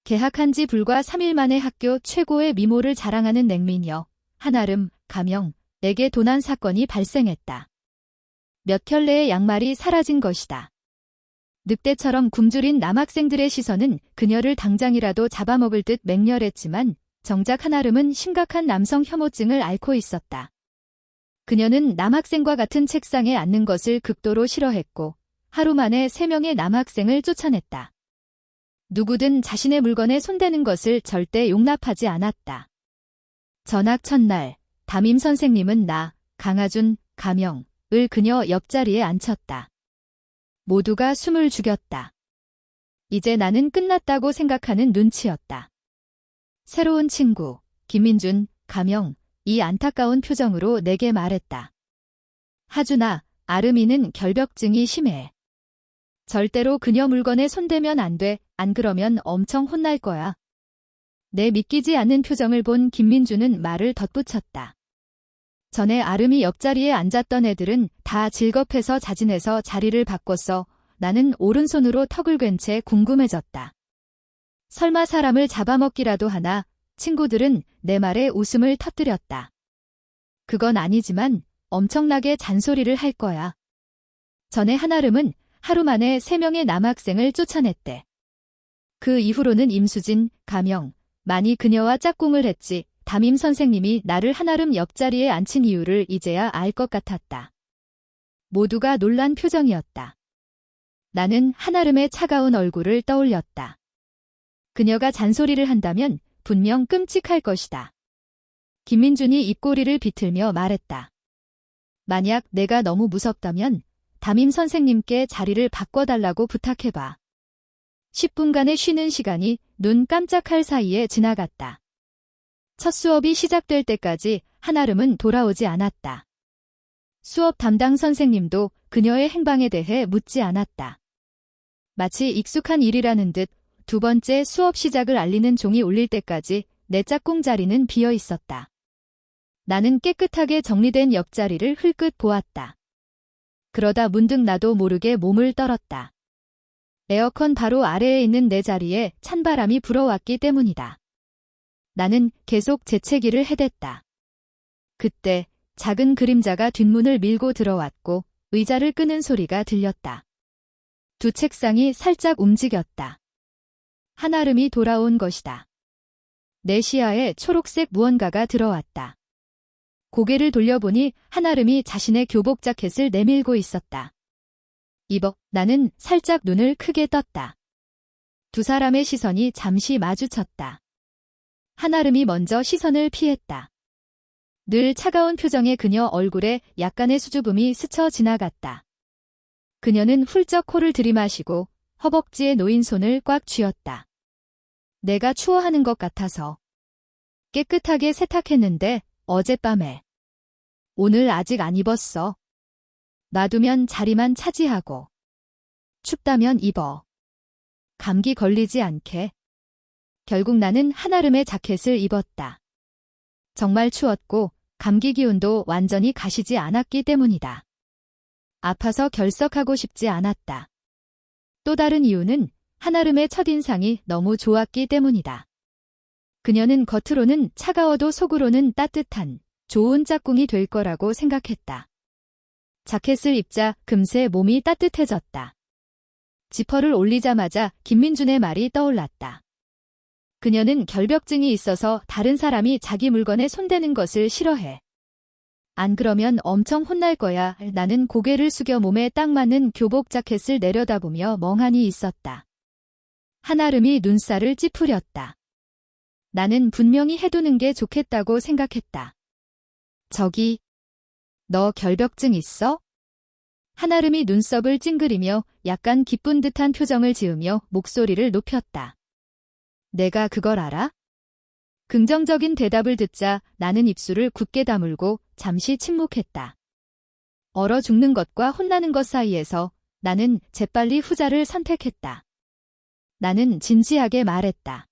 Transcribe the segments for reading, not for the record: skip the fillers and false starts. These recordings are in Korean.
개학한 지 불과 3일 만에 학교 최고의 미모를 자랑하는 냉미녀 한아름, 가명에게 도난 사건이 발생했다. 몇 켤레의 양말이 사라진 것이다. 늑대처럼 굶주린 남학생들의 시선은 그녀를 당장이라도 잡아먹을 듯 맹렬했지만 정작 한아름은 심각한 남성 혐오증을 앓고 있었다. 그녀는 남학생과 같은 책상에 앉는 것을 극도로 싫어했고 하루 만에 3명의 남학생을 쫓아냈다. 누구든 자신의 물건에 손대는 것을 절대 용납하지 않았다. 전학 첫날 담임 선생님은 나, 강하준, 가명을 그녀 옆자리에 앉혔다. 모두가 숨을 죽였다. 이제 나는 끝났다고 생각하는 눈치였다. 새로운 친구, 김민준, 가명이 안타까운 표정으로 내게 말했다. 하준아, 아름이는 결벽증이 심해. 절대로 그녀 물건에 손대면 안 돼. 안 그러면 엄청 혼날 거야. 내 믿기지 않는 표정을 본 김민주는 말을 덧붙였다. 전에 아름이 옆자리에 앉았던 애들은 다 질겁해서 자진해서 자리를 바꿨어. 나는 오른손으로 턱을 괜 채 궁금해졌다. 설마 사람을 잡아먹기라도 하나? 친구들은 내 말에 웃음을 터뜨렸다. 그건 아니지만 엄청나게 잔소리를 할 거야. 전에 한아름은 하루 만에 3명의 남학생을 쫓아냈대. 그 이후로는 임수진, 가명만이 그녀와 짝꿍을 했지. 담임 선생님이 나를 한아름 옆자리에 앉힌 이유를 이제야 알 것 같았다. 모두가 놀란 표정이었다. 나는 한아름의 차가운 얼굴을 떠올렸다. 그녀가 잔소리를 한다면 분명 끔찍할 것이다. 김민준이 입꼬리를 비틀며 말했다. 만약 내가 너무 무섭다면 담임 선생님께 자리를 바꿔달라고 부탁해봐. 10분간의 쉬는 시간이 눈 깜짝할 사이에 지나갔다. 첫 수업이 시작될 때까지 한아름은 돌아오지 않았다. 수업 담당 선생님도 그녀의 행방에 대해 묻지 않았다. 마치 익숙한 일이라는 듯 2번째 수업 시작을 알리는 종이 울릴 때까지 내 짝꿍 자리는 비어 있었다. 나는 깨끗하게 정리된 옆자리를 흘끗 보았다. 그러다 문득 나도 모르게 몸을 떨었다. 에어컨 바로 아래에 있는 내 자리에 찬바람이 불어왔기 때문이다. 나는 계속 재채기를 해댔다. 그때 작은 그림자가 뒷문을 밀고 들어왔고 의자를 끄는 소리가 들렸다. 두 책상이 살짝 움직였다. 한아름이 돌아온 것이다. 내 시야에 초록색 무언가가 들어왔다. 고개를 돌려보니 한아름이 자신의 교복 자켓을 내밀고 있었다. 입어. 나는 살짝 눈을 크게 떴다. 두 사람의 시선이 잠시 마주쳤다. 한아름이 먼저 시선을 피했다. 늘 차가운 표정의 그녀 얼굴에 약간의 수줍음이 스쳐 지나갔다. 그녀는 훌쩍 코를 들이마시고 허벅지에 놓인 손을 꽉 쥐었다. 내가 추워하는 것 같아서. 깨끗하게 세탁했는데 어젯밤에. 오늘 아직 안 입었어. 놔두면 자리만 차지하고. 춥다면 입어. 감기 걸리지 않게. 결국 나는 한아름의 자켓을 입었다. 정말 추웠고 감기 기운도 완전히 가시지 않았기 때문이다. 아파서 결석하고 싶지 않았다. 또 다른 이유는 한아름의 첫인상이 너무 좋았기 때문이다. 그녀는 겉으로는 차가워도 속으로는 따뜻한 좋은 짝꿍이 될 거라고 생각했다. 자켓을 입자 금세 몸이 따뜻해졌다. 지퍼를 올리자마자 김민준의 말이 떠올랐다. 그녀는 결벽증이 있어서 다른 사람이 자기 물건에 손대는 것을 싫어해. 안 그러면 엄청 혼날 거야. 나는 고개를 숙여 몸에 딱 맞는 교복 자켓을 내려다보며 멍하니 있었다. 한아름이 눈살을 찌푸렸다. 나는 분명히 해두는 게 좋겠다고 생각했다. 저기, 너 결벽증 있어? 한아름이 눈썹을 찡그리며 약간 기쁜 듯한 표정을 지으며 목소리를 높였다. 내가 그걸 알아? 긍정적인 대답을 듣자 나는 입술을 굳게 다물고 잠시 침묵했다. 얼어 죽는 것과 혼나는 것 사이에서 나는 재빨리 후자를 선택했다. 나는 진지하게 말했다.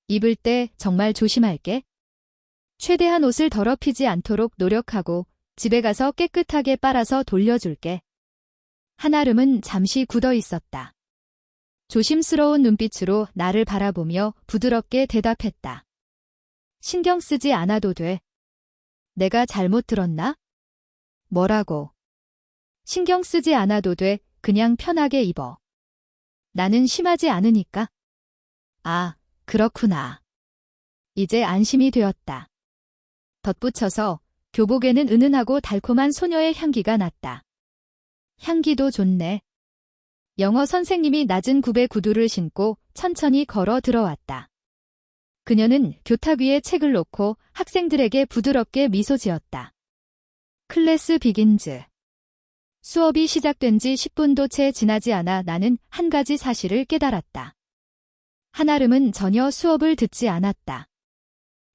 입을 때 정말 조심할게. 최대한 옷을 더럽히지 않도록 노력하고 집에 가서 깨끗하게 빨아서 돌려줄게. 한아름은 잠시 굳어 있었다. 조심스러운 눈빛으로 나를 바라보며 부드럽게 대답했다. 신경 쓰지 않아도 돼. 내가 잘못 들었나? 뭐라고? 신경 쓰지 않아도 돼. 그냥 편하게 입어. 나는 심하지 않으니까. 아, 그렇구나. 이제 안심이 되었다. 덧붙여서 교복에는 은은하고 달콤한 소녀의 향기가 났다. 향기도 좋네. 영어 선생님이 낮은 굽의 구두를 신고 천천히 걸어 들어왔다. 그녀는 교탁 위에 책을 놓고 학생들에게 부드럽게 미소 지었다. 클래스 비긴즈. 수업이 시작된 지 10분도 채 지나지 않아 나는 한 가지 사실을 깨달았다. 한아름은 전혀 수업을 듣지 않았다.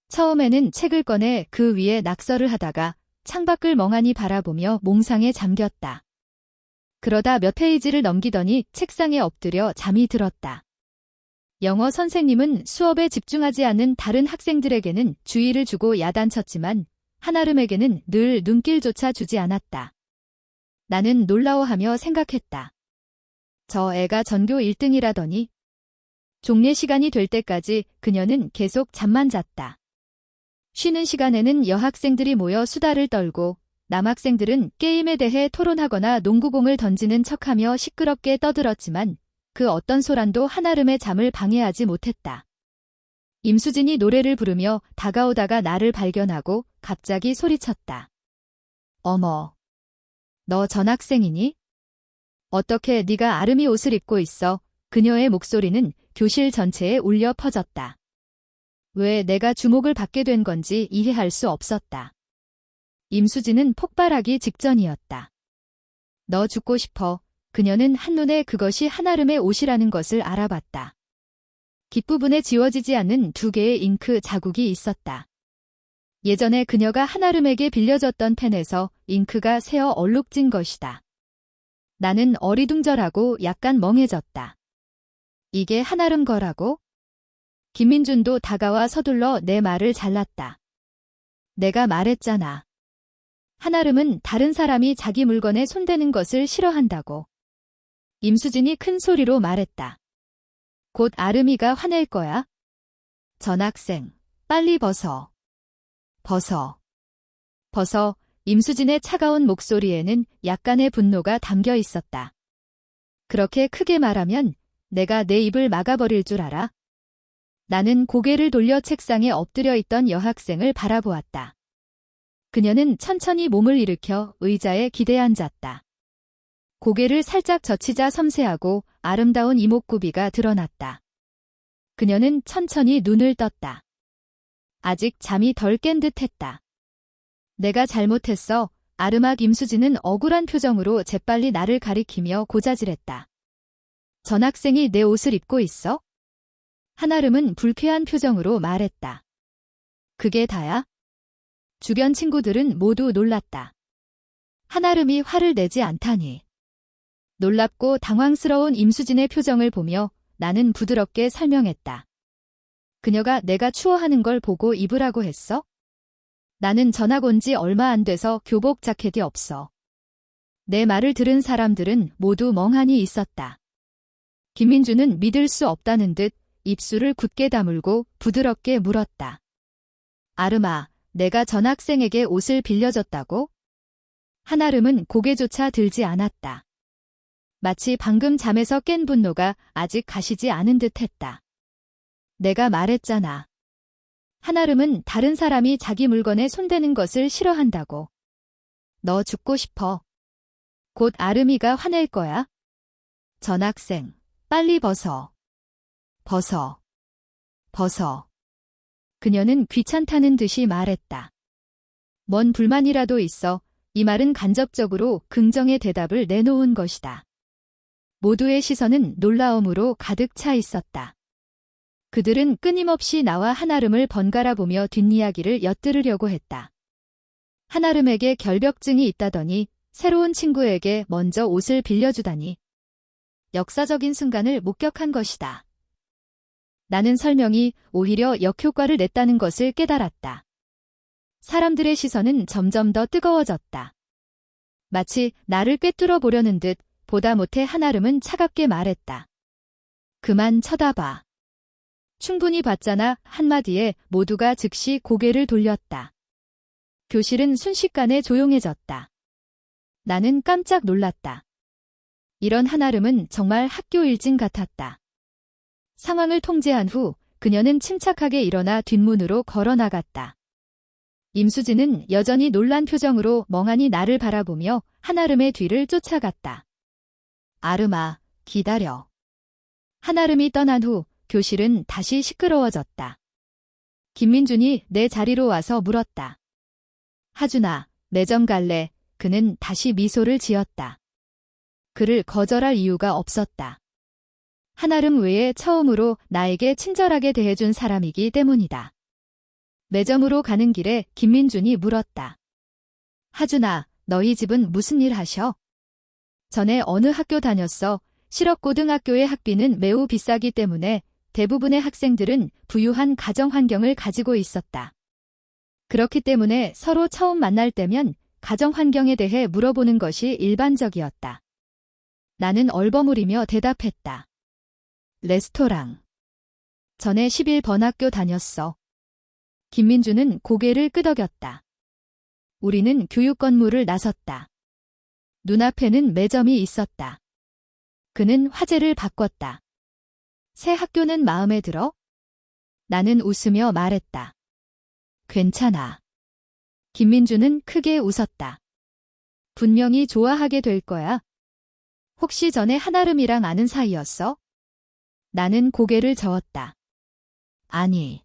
처음에는 책을 꺼내 그 위에 낙서를 하다가 창밖을 멍하니 바라보며 몽상에 잠겼다. 그러다 몇 페이지를 넘기더니 책상에 엎드려 잠이 들었다. 영어 선생님은 수업에 집중하지 않는 다른 학생들에게는 주의를 주고 야단쳤지만 한아름에게는 늘 눈길조차 주지 않았다. 나는 놀라워하며 생각했다. 저 애가 전교 1등이라더니 종례 시간이 될 때까지 그녀는 계속 잠만 잤다. 쉬는 시간에는 여학생들이 모여 수다를 떨고 남학생들은 게임에 대해 토론하거나 농구공을 던지는 척하며 시끄럽게 떠들었지만 그 어떤 소란도 한아름의 잠을 방해하지 못했다. 임수진이 노래를 부르며 다가오다가 나를 발견하고 갑자기 소리쳤다. 어머, 너 전학생이니? 어떻게 네가 아름이 옷을 입고 있어? 그녀의 목소리는 교실 전체에 울려 퍼졌다. 왜 내가 주목을 받게 된 건지 이해할 수 없었다. 임수진은 폭발하기 직전이었다. 너 죽고 싶어. 그녀는 한눈에 그것이 한아름의 옷이라는 것을 알아봤다. 깃부분에 지워지지 않는 2개의 잉크 자국이 있었다. 예전에 그녀가 한아름에게 빌려줬던 펜에서 잉크가 새어 얼룩진 것이다. 나는 어리둥절하고 약간 멍해졌다. 이게 한아름 거라고? 김민준도 다가와 서둘러 내 말을 잘랐다. 내가 말했잖아. 한아름은 다른 사람이 자기 물건에 손대는 것을 싫어한다고. 임수진이 큰 소리로 말했다. 곧 아름이가 화낼 거야. 전학생, 빨리 벗어. 벗어. 벗어. 임수진의 차가운 목소리에는 약간의 분노가 담겨 있었다. 그렇게 크게 말하면 내가 내 입을 막아버릴 줄 알아? 나는 고개를 돌려 책상에 엎드려 있던 여학생을 바라보았다. 그녀는 천천히 몸을 일으켜 의자에 기대 앉았다. 고개를 살짝 젖히자 섬세하고 아름다운 이목구비가 드러났다. 그녀는 천천히 눈을 떴다. 아직 잠이 덜 깬 듯했다. 내가 잘못했어. 아름아. 임수진은 억울한 표정으로 재빨리 나를 가리키며 고자질했다. 전학생이 내 옷을 입고 있어? 한아름은 불쾌한 표정으로 말했다. 그게 다야? 주변 친구들은 모두 놀랐다. 한아름이 화를 내지 않다니. 놀랍고 당황스러운 임수진의 표정을 보며 나는 부드럽게 설명했다. 그녀가 내가 추워하는 걸 보고 입으라고 했어? 나는 전학 온 지 얼마 안 돼서 교복 자켓이 없어. 내 말을 들은 사람들은 모두 멍하니 있었다. 김민주는 믿을 수 없다는 듯 입술을 굳게 다물고 부드럽게 물었다. 아름아, 내가 전학생에게 옷을 빌려줬다고? 한아름은 고개조차 들지 않았다. 마치 방금 잠에서 깬 분노가 아직 가시지 않은 듯했다. 내가 말했잖아. 한아름은 다른 사람이 자기 물건에 손대는 것을 싫어한다고. 너 죽고 싶어. 곧 아름이가 화낼 거야. 전학생, 빨리 벗어. 벗어. 벗어. 그녀는 귀찮다는 듯이 말했다. 뭔 불만이라도 있어. 이 말은 간접적으로 긍정의 대답을 내놓은 것이다. 모두의 시선은 놀라움으로 가득 차 있었다. 그들은 끊임없이 나와 한아름을 번갈아 보며 뒷이야기를 엿들으려고 했다. 한아름에게 결벽증이 있다더니 새로운 친구에게 먼저 옷을 빌려주다니. 역사적인 순간을 목격한 것이다. 나는 설명이 오히려 역효과를 냈다는 것을 깨달았다. 사람들의 시선은 점점 더 뜨거워졌다. 마치 나를 꿰뚫어 보려는 듯 보다 못해 한아름은 차갑게 말했다. 그만 쳐다봐. 충분히 봤잖아 한마디에 모두가 즉시 고개를 돌렸다. 교실은 순식간에 조용해졌다. 나는 깜짝 놀랐다. 이런 한아름은 정말 학교 일진 같았다. 상황을 통제한 후 그녀는 침착하게 일어나 뒷문으로 걸어 나갔다. 임수진은 여전히 놀란 표정으로 멍하니 나를 바라보며 한아름의 뒤를 쫓아갔다. 아름아, 기다려. 한아름이 떠난 후 교실은 다시 시끄러워졌다. 김민준이 내 자리로 와서 물었다. 하준아, 매점 갈래? 그는 다시 미소를 지었다. 그를 거절할 이유가 없었다. 한아름 외에 처음으로 나에게 친절하게 대해준 사람이기 때문이다. 매점으로 가는 길에 김민준이 물었다. 하준아, 너희 집은 무슨 일 하셔? 전에 어느 학교 다녔어? 실업고등학교의 학비는 매우 비싸기 때문에 대부분의 학생들은 부유한 가정 환경을 가지고 있었다. 그렇기 때문에 서로 처음 만날 때면 가정 환경에 대해 물어보는 것이 일반적이었다. 나는 얼버무리며 대답했다. 레스토랑. 전에 11번 학교 다녔어. 김민주는 고개를 끄덕였다. 우리는 교육 건물을 나섰다. 눈앞에는 매점이 있었다. 그는 화제를 바꿨다. 새 학교는 마음에 들어? 나는 웃으며 말했다. 괜찮아. 김민주는 크게 웃었다. 분명히 좋아하게 될 거야. 혹시 전에 한아름이랑 아는 사이였어? 나는 고개를 저었다. 아니.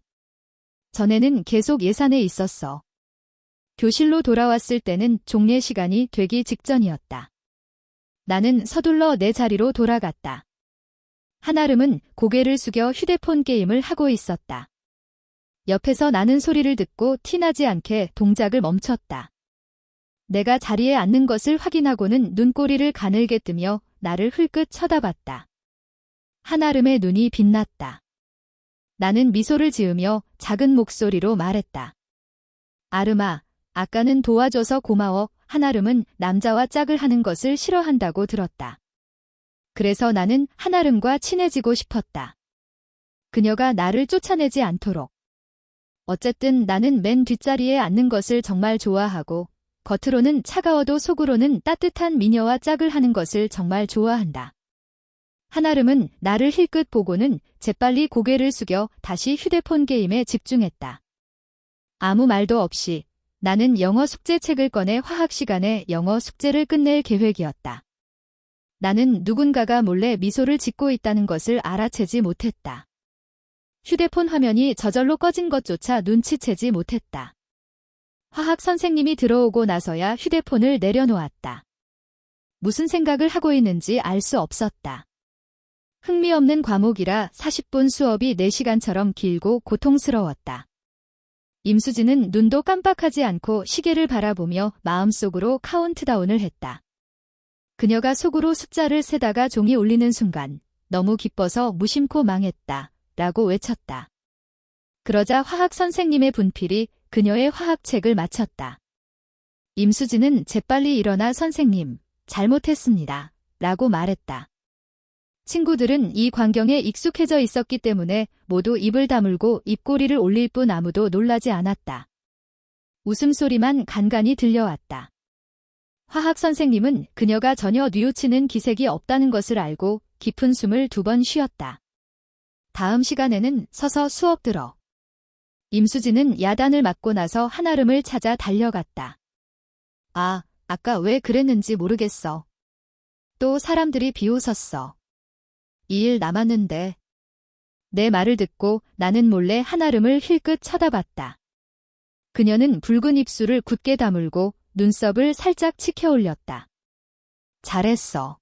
전에는 계속 예산에 있었어. 교실로 돌아왔을 때는 종례 시간이 되기 직전이었다. 나는 서둘러 내 자리로 돌아갔다. 한아름은 고개를 숙여 휴대폰 게임을 하고 있었다. 옆에서 나는 소리를 듣고 티나지 않게 동작을 멈췄다. 내가 자리에 앉는 것을 확인하고는 눈꼬리를 가늘게 뜨며 나를 흘끗 쳐다봤다. 한아름의 눈이 빛났다. 나는 미소를 지으며 작은 목소리로 말했다. 아름아, 아까는 도와줘서 고마워. 한아름은 남자와 짝을 하는 것을 싫어한다고 들었다. 그래서 나는 한아름과 친해지고 싶었다. 그녀가 나를 쫓아내지 않도록. 어쨌든 나는 맨 뒷자리에 앉는 것을 정말 좋아하고 겉으로는 차가워도 속으로는 따뜻한 미녀와 짝을 하는 것을 정말 좋아한다. 한아름은 나를 힐끗 보고는 재빨리 고개를 숙여 다시 휴대폰 게임에 집중했다. 아무 말도 없이 나는 영어 숙제책을 꺼내 화학 시간에 영어 숙제를 끝낼 계획이었다. 나는 누군가가 몰래 미소를 짓고 있다는 것을 알아채지 못했다. 휴대폰 화면이 저절로 꺼진 것조차 눈치채지 못했다. 화학 선생님이 들어오고 나서야 휴대폰을 내려놓았다. 무슨 생각을 하고 있는지 알 수 없었다. 흥미없는 과목이라 40분 수업이 4시간처럼 길고 고통스러웠다. 임수진은 눈도 깜빡하지 않고 시계를 바라보며 마음속으로 카운트다운을 했다. 그녀가 속으로 숫자를 세다가 종이 울리는 순간 너무 기뻐서 무심코 망했다 라고 외쳤다. 그러자 화학 선생님의 분필이 그녀의 화학책을 맞췄다. 임수진은 재빨리 일어나 선생님, 잘못했습니다 라고 말했다. 친구들은 이 광경에 익숙해져 있었기 때문에 모두 입을 다물고 입꼬리를 올릴 뿐 아무도 놀라지 않았다. 웃음소리만 간간히 들려왔다. 화학 선생님은 그녀가 전혀 뉘우치는 기색이 없다는 것을 알고 깊은 숨을 2번 쉬었다. 다음 시간에는 서서 수업 들어. 임수진은 야단을 맞고 나서 한아름을 찾아 달려갔다. 아, 아까 왜 그랬는지 모르겠어. 또 사람들이 비웃었어. 이 일 남았는데. 내 말을 듣고 나는 몰래 한아름을 힐끗 쳐다봤다. 그녀는 붉은 입술을 굳게 다물고 눈썹을 살짝 치켜 올렸다. 잘했어.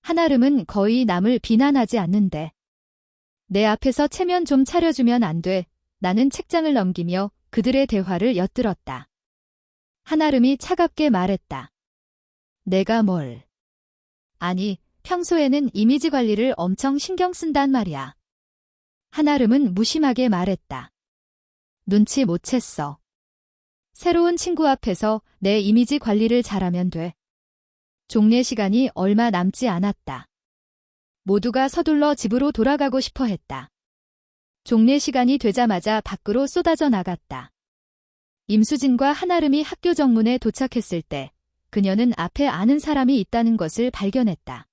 한아름은 거의 남을 비난하지 않는데. 내 앞에서 체면 좀 차려주면 안 돼. 나는 책장을 넘기며 그들의 대화를 엿들었다. 한아름이 차갑게 말했다. 내가 뭘. 아니, 평소에는 이미지 관리를 엄청 신경 쓴단 말이야. 한아름은 무심하게 말했다. 눈치 못 챘어. 새로운 친구 앞에서 내 이미지 관리를 잘하면 돼. 종례 시간이 얼마 남지 않았다. 모두가 서둘러 집으로 돌아가고 싶어 했다. 종례 시간이 되자마자 밖으로 쏟아져 나갔다. 임수진과 한아름이 학교 정문에 도착했을 때 그녀는 앞에 아는 사람이 있다는 것을 발견했다.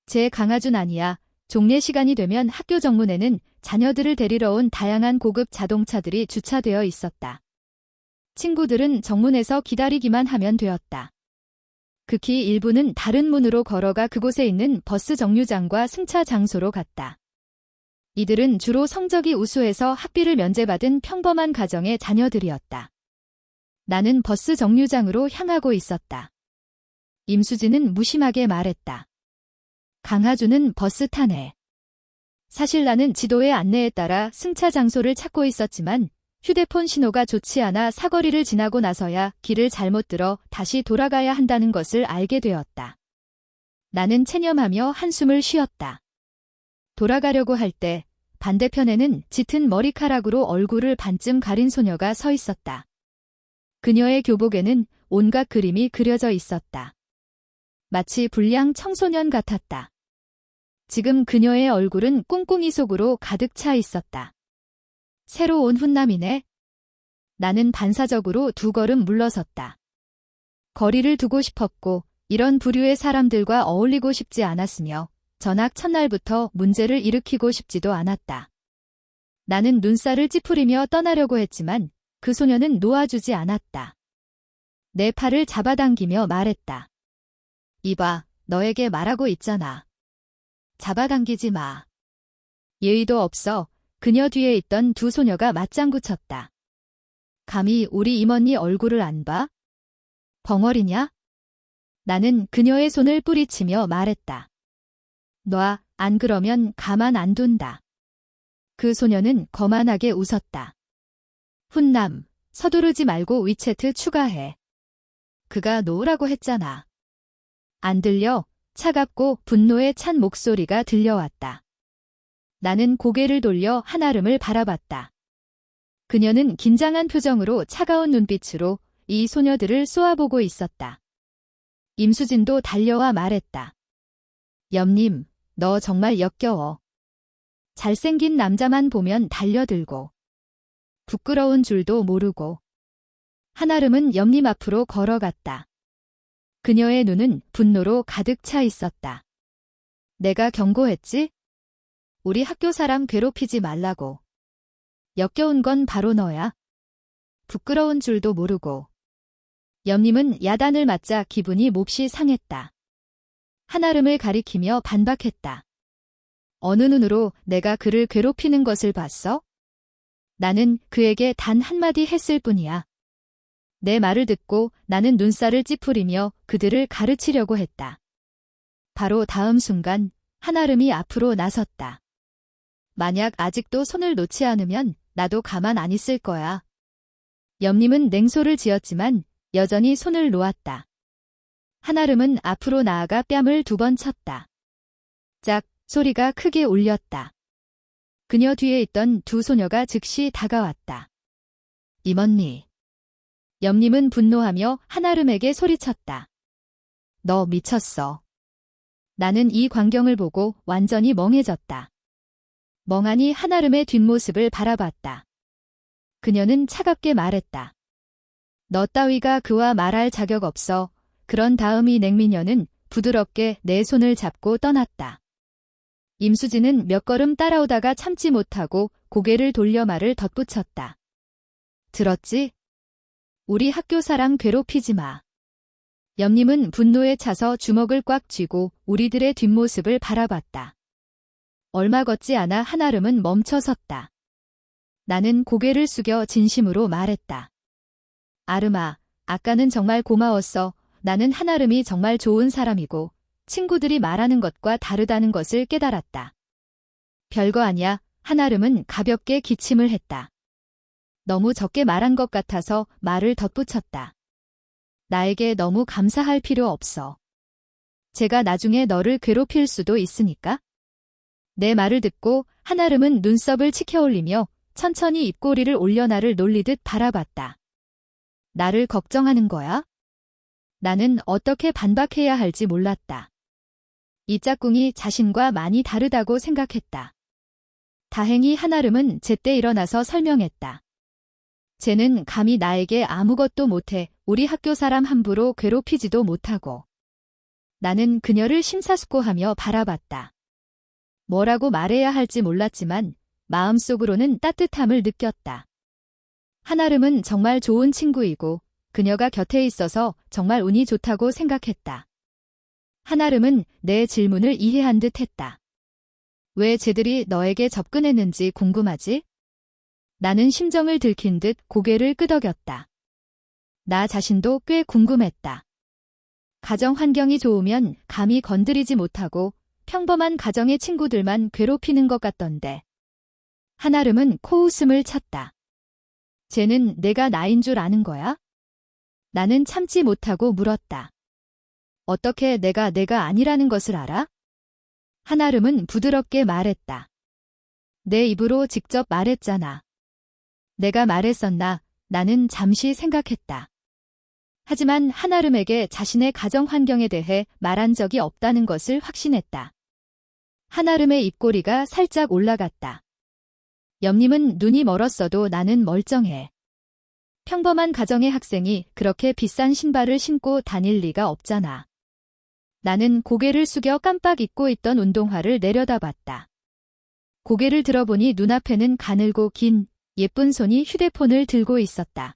제 강아준 아니야. 종례 시간이 되면 학교 정문에는 자녀들을 데리러 온 다양한 고급 자동차들이 주차되어 있었다. 친구들은 정문에서 기다리기만 하면 되었다. 극히 일부는 다른 문으로 걸어가 그곳에 있는 버스 정류장과 승차 장소로 갔다. 이들은 주로 성적이 우수해서 학비를 면제받은 평범한 가정의 자녀들이었다. 나는 버스 정류장으로 향하고 있었다. 임수진은 무심하게 말했다. 강하주는 버스 타네. 사실 나는 지도의 안내에 따라 승차 장소를 찾고 있었지만 휴대폰 신호가 좋지 않아 사거리를 지나고 나서야 길을 잘못 들어 다시 돌아가야 한다는 것을 알게 되었다. 나는 체념하며 한숨을 쉬었다. 돌아가려고 할 때 반대편에는 짙은 머리카락으로 얼굴을 반쯤 가린 소녀가 서 있었다. 그녀의 교복에는 온갖 그림이 그려져 있었다. 마치 불량 청소년 같았다. 지금 그녀의 얼굴은 꿍꿍이 속으로 가득 차 있었다. 새로 온 훈남이네. 나는 반사적으로 두 걸음 물러섰다. 거리를 두고 싶었고 이런 부류의 사람들과 어울리고 싶지 않았으며 전학 첫날부터 문제를 일으키고 싶지도 않았다. 나는 눈살을 찌푸리며 떠나려고 했지만 그 소녀는 놓아주지 않았다. 내 팔을 잡아당기며 말했다. 이봐, 너에게 말하고 있잖아. 잡아당기지 마. 예의도 없어. 그녀 뒤에 있던 두 소녀가 맞장구 쳤다. 감히 우리 임언니 얼굴을 안 봐? 벙어리냐? 나는 그녀의 손을 뿌리치며 말했다. 놔, 안 그러면 가만 안 둔다. 그 소녀는 거만하게 웃었다. 훈남, 서두르지 말고 위챗 추가해. 그가 놓으라고 했잖아. 안 들려? 차갑고 분노에 찬 목소리가 들려왔다. 나는 고개를 돌려 한아름을 바라봤다. 그녀는 긴장한 표정으로 차가운 눈빛으로 이 소녀들을 쏘아보고 있었다. 임수진도 달려와 말했다. 염님, 너 정말 역겨워. 잘생긴 남자만 보면 달려들고. 부끄러운 줄도 모르고. 한아름은 염님 앞으로 걸어갔다. 그녀의 눈은 분노로 가득 차 있었다. 내가 경고했지? 우리 학교 사람 괴롭히지 말라고. 역겨운 건 바로 너야. 부끄러운 줄도 모르고. 염님은 야단을 맞자 기분이 몹시 상했다. 한아름을 가리키며 반박했다. 어느 눈으로 내가 그를 괴롭히는 것을 봤어? 나는 그에게 단 한마디 했을 뿐이야. 내 말을 듣고 나는 눈살을 찌푸리며 그들을 가르치려고 했다. 바로 다음 순간 한아름이 앞으로 나섰다. 만약 아직도 손을 놓지 않으면 나도 가만 안 있을 거야. 염님은 냉소를 지었지만 여전히 손을 놓았다. 한아름은 앞으로 나아가 뺨을 2번 쳤다. 짝 소리가 크게 울렸다. 그녀 뒤에 있던 두 소녀가 즉시 다가왔다. 임언니. 염님은 분노하며 한아름에게 소리쳤다. 너 미쳤어. 나는 이 광경을 보고 완전히 멍해졌다. 멍하니 한아름의 뒷모습을 바라봤다. 그녀는 차갑게 말했다. 너 따위가 그와 말할 자격 없어. 그런 다음 이 냉미녀는 부드럽게 내 손을 잡고 떠났다. 임수진은 몇 걸음 따라오다가 참지 못하고 고개를 돌려 말을 덧붙였다. 들었지? 우리 학교 사람 괴롭히지 마. 염님은 분노에 차서 주먹을 꽉 쥐고 우리들의 뒷모습을 바라봤다. 얼마 걷지 않아 한아름은 멈춰섰다. 나는 고개를 숙여 진심으로 말했다. 아름아, 아까는 정말 고마웠어. 나는 한아름이 정말 좋은 사람이고 친구들이 말하는 것과 다르다는 것을 깨달았다. 별거 아니야. 한아름은 가볍게 기침을 했다. 너무 적게 말한 것 같아서 말을 덧붙였다. 나에게 너무 감사할 필요 없어. 제가 나중에 너를 괴롭힐 수도 있으니까. 내 말을 듣고 한아름은 눈썹을 치켜올리며 천천히 입꼬리를 올려 나를 놀리듯 바라봤다. 나를 걱정하는 거야? 나는 어떻게 반박해야 할지 몰랐다. 이 짝꿍이 자신과 많이 다르다고 생각했다. 다행히 한아름은 제때 일어나서 설명했다. 쟤는 감히 나에게 아무것도 못해 우리 학교 사람 함부로 괴롭히지도 못하고. 나는 그녀를 심사숙고하며 바라봤다. 뭐라고 말해야 할지 몰랐지만 마음속으로는 따뜻함을 느꼈다. 한아름은 정말 좋은 친구이고 그녀가 곁에 있어서 정말 운이 좋다고 생각했다. 한아름은 내 질문을 이해한 듯 했다. 왜 쟤들이 너에게 접근했는지 궁금하지? 나는 심정을 들킨 듯 고개를 끄덕였다. 나 자신도 꽤 궁금했다. 가정 환경이 좋으면 감히 건드리지 못하고 평범한 가정의 친구들만 괴롭히는 것 같던데. 한아름은 코웃음을 쳤다. 쟤는 내가 나인 줄 아는 거야? 나는 참지 못하고 물었다. 어떻게 내가 아니라는 것을 알아? 한아름은 부드럽게 말했다. 내 입으로 직접 말했잖아. 내가 말했었나? 나는 잠시 생각했다. 하지만 한아름에게 자신의 가정 환경에 대해 말한 적이 없다는 것을 확신했다. 한아름의 입꼬리가 살짝 올라갔다. 옆님은 눈이 멀었어도 나는 멀쩡해. 평범한 가정의 학생이 그렇게 비싼 신발을 신고 다닐 리가 없잖아. 나는 고개를 숙여 깜빡 잊고 있던 운동화를 내려다봤다. 고개를 들어보니 눈앞에는 가늘고 긴 예쁜 손이 휴대폰을 들고 있었다.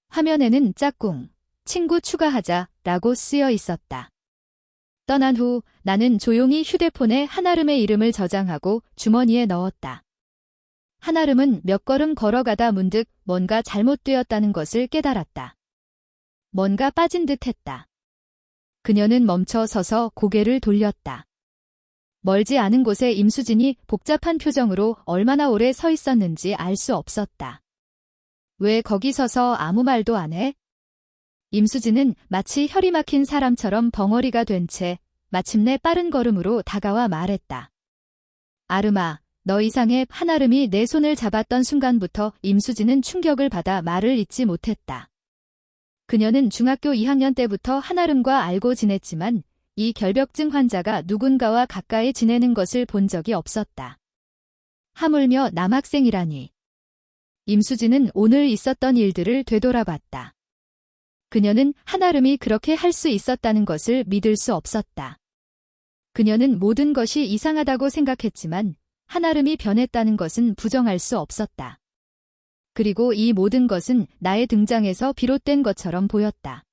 화면에는 짝꿍, 친구 추가하자 라고 쓰여 있었다. 떠난 후 나는 조용히 휴대폰에 한아름의 이름을 저장하고 주머니에 넣었다. 한아름은 몇 걸음 걸어가다 문득 뭔가 잘못되었다는 것을 깨달았다. 뭔가 빠진 듯 했다. 그녀는 멈춰 서서 고개를 돌렸다. 멀지 않은 곳에 임수진이 복잡한 표정으로 얼마나 오래 서 있었는지 알 수 없었다. 왜 거기 서서 아무 말도 안 해? 임수진은 마치 혈이 막힌 사람처럼 벙어리가 된 채 마침내 빠른 걸음으로 다가와 말했다. 아름아, 너 이상해. 한아름이 내 손을 잡았던 순간부터 임수진은 충격을 받아 말을 잇지 못했다. 그녀는 중학교 2학년 때부터 한아름과 알고 지냈지만 이 결벽증 환자가 누군가와 가까이 지내는 것을 본 적이 없었다. 하물며 남학생이라니. 임수진은 오늘 있었던 일들을 되돌아봤다. 그녀는 한아름이 그렇게 할 수 있었다는 것을 믿을 수 없었다. 그녀는 모든 것이 이상하다고 생각했지만 한아름이 변했다는 것은 부정할 수 없었다. 그리고 이 모든 것은 나의 등장에서 비롯된 것처럼 보였다.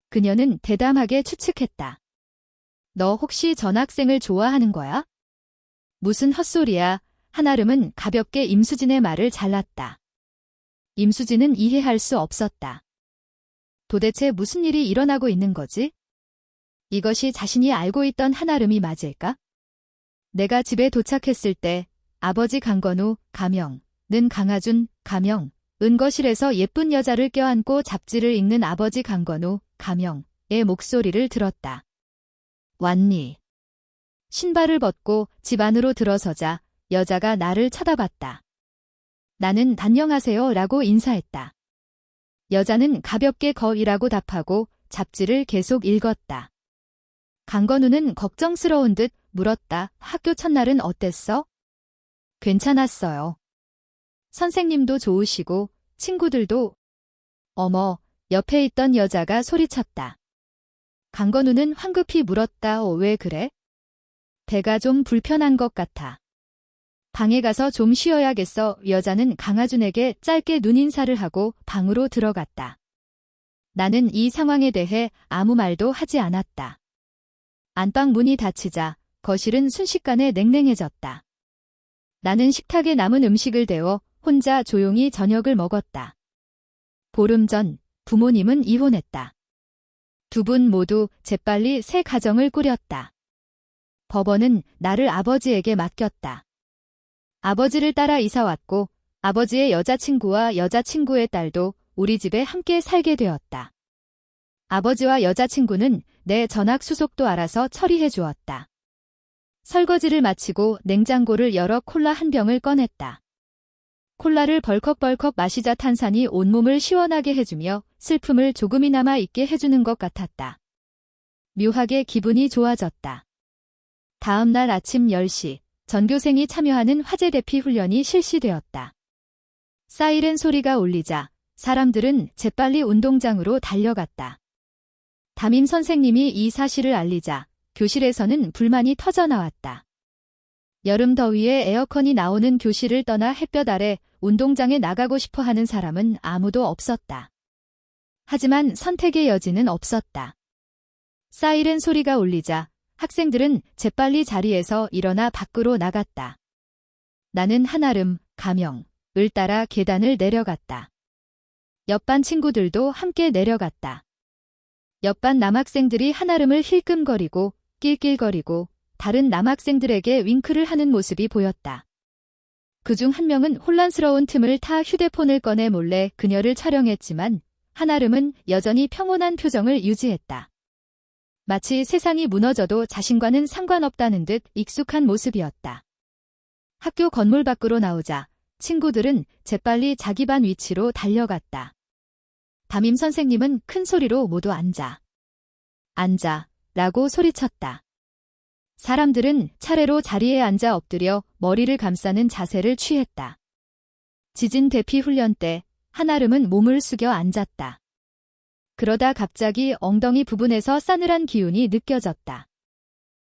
그녀는 대담하게 추측했다. 너 혹시 전학생을 좋아하는 거야? 무슨 헛소리야. 한아름은 가볍게 임수진의 말을 잘랐다. 임수진은 이해할 수 없었다. 도대체 무슨 일이 일어나고 있는 거지? 이것이 자신이 알고 있던 한아름이 맞을까? 내가 집에 도착했을 때 아버지 강건우, 가명, 는 강하준, 가명, 은거실에서 예쁜 여자를 껴안고 잡지를 읽는 아버지 강건우, 가명의 목소리를 들었다. 왔니? 신발을 벗고 집 안으로 들어서자 여자가 나를 쳐다봤다. 나는 안녕하세요 라고 인사했다. 여자는 가볍게 거이라고 답하고 잡지를 계속 읽었다. 강건우는 걱정스러운 듯 물었다. 학교 첫날은 어땠어? 괜찮았어요. 선생님도 좋으시고 친구들도. 어머, 옆에 있던 여자가 소리쳤다. 강건우는 황급히 물었다. 왜 그래? 배가 좀 불편한 것 같아. 방에 가서 좀 쉬어야겠어. 여자는 강하준에게 짧게 눈인사를 하고 방으로 들어갔다. 나는 이 상황에 대해 아무 말도 하지 않았다. 안방 문이 닫히자 거실은 순식간에 냉랭해졌다. 나는 식탁에 남은 음식을 데워 혼자 조용히 저녁을 먹었다. 보름 전 부모님은 이혼했다. 두 분 모두 재빨리 새 가정을 꾸렸다. 법원은 나를 아버지에게 맡겼다. 아버지를 따라 이사 왔고 아버지의 여자친구와 여자친구의 딸도 우리 집에 함께 살게 되었다. 아버지와 여자친구는 내 전학 수속도 알아서 처리해 주었다. 설거지를 마치고 냉장고를 열어 콜라 한 병을 꺼냈다. 콜라를 벌컥벌컥 마시자 탄산이 온몸을 시원하게 해주며 슬픔을 조금이나마 잊게 해주는 것 같았다. 묘하게 기분이 좋아졌다. 다음 날 아침 10시, 전교생이 참여하는 화재 대피 훈련이 실시되었다. 사이렌 소리가 울리자 사람들은 재빨리 운동장으로 달려갔다. 담임 선생님이 이 사실을 알리자 교실에서는 불만이 터져나왔다. 여름 더위에 에어컨이 나오는 교실을 떠나 햇볕 아래 운동장에 나가고 싶어 하는 사람은 아무도 없었다. 하지만 선택의 여지는 없었다. 사이렌 소리가 울리자 학생들은 재빨리 자리에서 일어나 밖으로 나갔다. 나는 한아름, 가명을 따라 계단을 내려갔다. 옆반 친구들도 함께 내려갔다. 옆반 남학생들이 한아름을 힐끔거리고 낄낄거리고 다른 남학생들에게 윙크를 하는 모습이 보였다. 그중 한 명은 혼란스러운 틈을 타 휴대폰을 꺼내 몰래 그녀를 촬영했지만 한아름은 여전히 평온한 표정을 유지했다. 마치 세상이 무너져도 자신과는 상관없다는 듯 익숙한 모습이었다. 학교 건물 밖으로 나오자 친구들은 재빨리 자기 반 위치로 달려갔다. 담임 선생님은 큰 소리로 모두 앉아. 앉아 라고 소리쳤다. 사람들은 차례로 자리에 앉아 엎드려 머리를 감싸는 자세를 취했다. 지진 대피 훈련 때 한아름은 몸을 숙여 앉았다. 그러다 갑자기 엉덩이 부분에서 싸늘한 기운이 느껴졌다.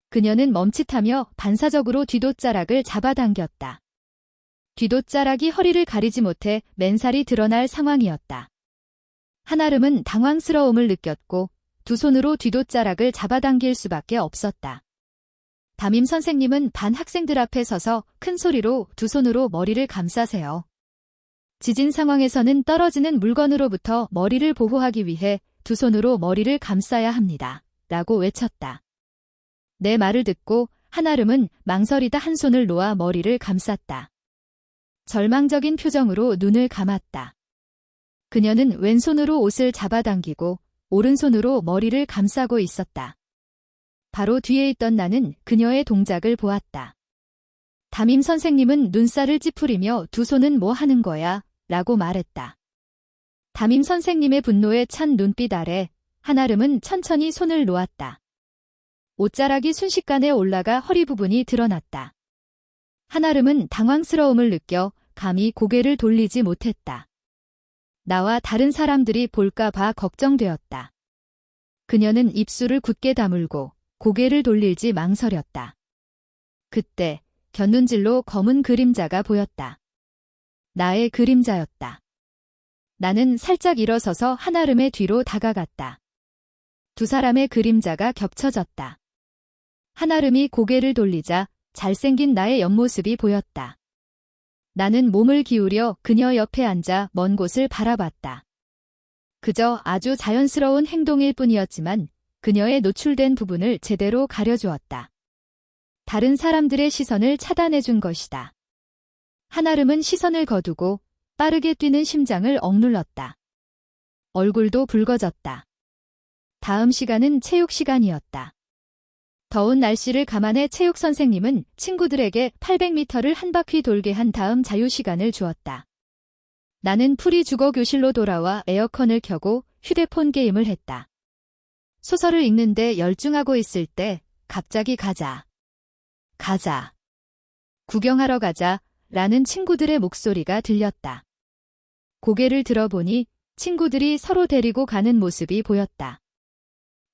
그녀는 멈칫하며 반사적으로 뒤돗자락을 잡아당겼다. 뒤돗자락이 허리를 가리지 못해 맨살이 드러날 상황이었다. 한아름은 당황스러움을 느꼈고 두 손으로 뒤돗자락을 잡아당길 수밖에 없었다. 담임 선생님은 반 학생들 앞에 서서 큰 소리로 두 손으로 머리를 감싸세요. 지진 상황에서는 떨어지는 물건으로부터 머리를 보호하기 위해 두 손으로 머리를 감싸야 합니다. 라고 외쳤다. 내 말을 듣고 한아름은 망설이다 한 손을 놓아 머리를 감쌌다. 절망적인 표정으로 눈을 감았다. 그녀는 왼손으로 옷을 잡아당기고 오른손으로 머리를 감싸고 있었다. 바로 뒤에 있던 나는 그녀의 동작을 보았다. 담임 선생님은 눈살을 찌푸리며 두 손은 뭐 하는 거야? 라고 말했다. 담임 선생님의 분노에 찬 눈빛 아래 한아름은 천천히 손을 놓았다. 옷자락이 순식간에 올라가 허리 부분이 드러났다. 한아름은 당황스러움을 느껴 감히 고개를 돌리지 못했다. 나와 다른 사람들이 볼까 봐 걱정되었다. 그녀는 입술을 굳게 다물고 고개를 돌릴지 망설였다. 그때 곁눈질로 검은 그림자가 보였다. 나의 그림자였다. 나는 살짝 일어서서 한아름의 뒤로 다가갔다. 두 사람의 그림자가 겹쳐졌다. 한아름이 고개를 돌리자 잘생긴 나의 옆모습이 보였다. 나는 몸을 기울여 그녀 옆에 앉아 먼 곳을 바라봤다. 그저 아주 자연스러운 행동일 뿐이었지만 그녀의 노출된 부분을 제대로 가려주었다. 다른 사람들의 시선을 차단해준 것이다. 한아름은 시선을 거두고 빠르게 뛰는 심장을 억눌렀다. 얼굴도 붉어졌다. 다음 시간은 체육 시간이었다. 더운 날씨를 감안해 체육 선생님은 친구들에게 800m를 한 바퀴 돌게 한 다음 자유시간을 주었다. 나는 풀이 죽어 교실로 돌아와 에어컨을 켜고 휴대폰 게임을 했다. 소설을 읽는데 열중하고 있을 때 갑자기 가자. 구경하러 가자 라는 친구들의 목소리가 들렸다. 고개를 들어보니 친구들이 서로 데리고 가는 모습이 보였다.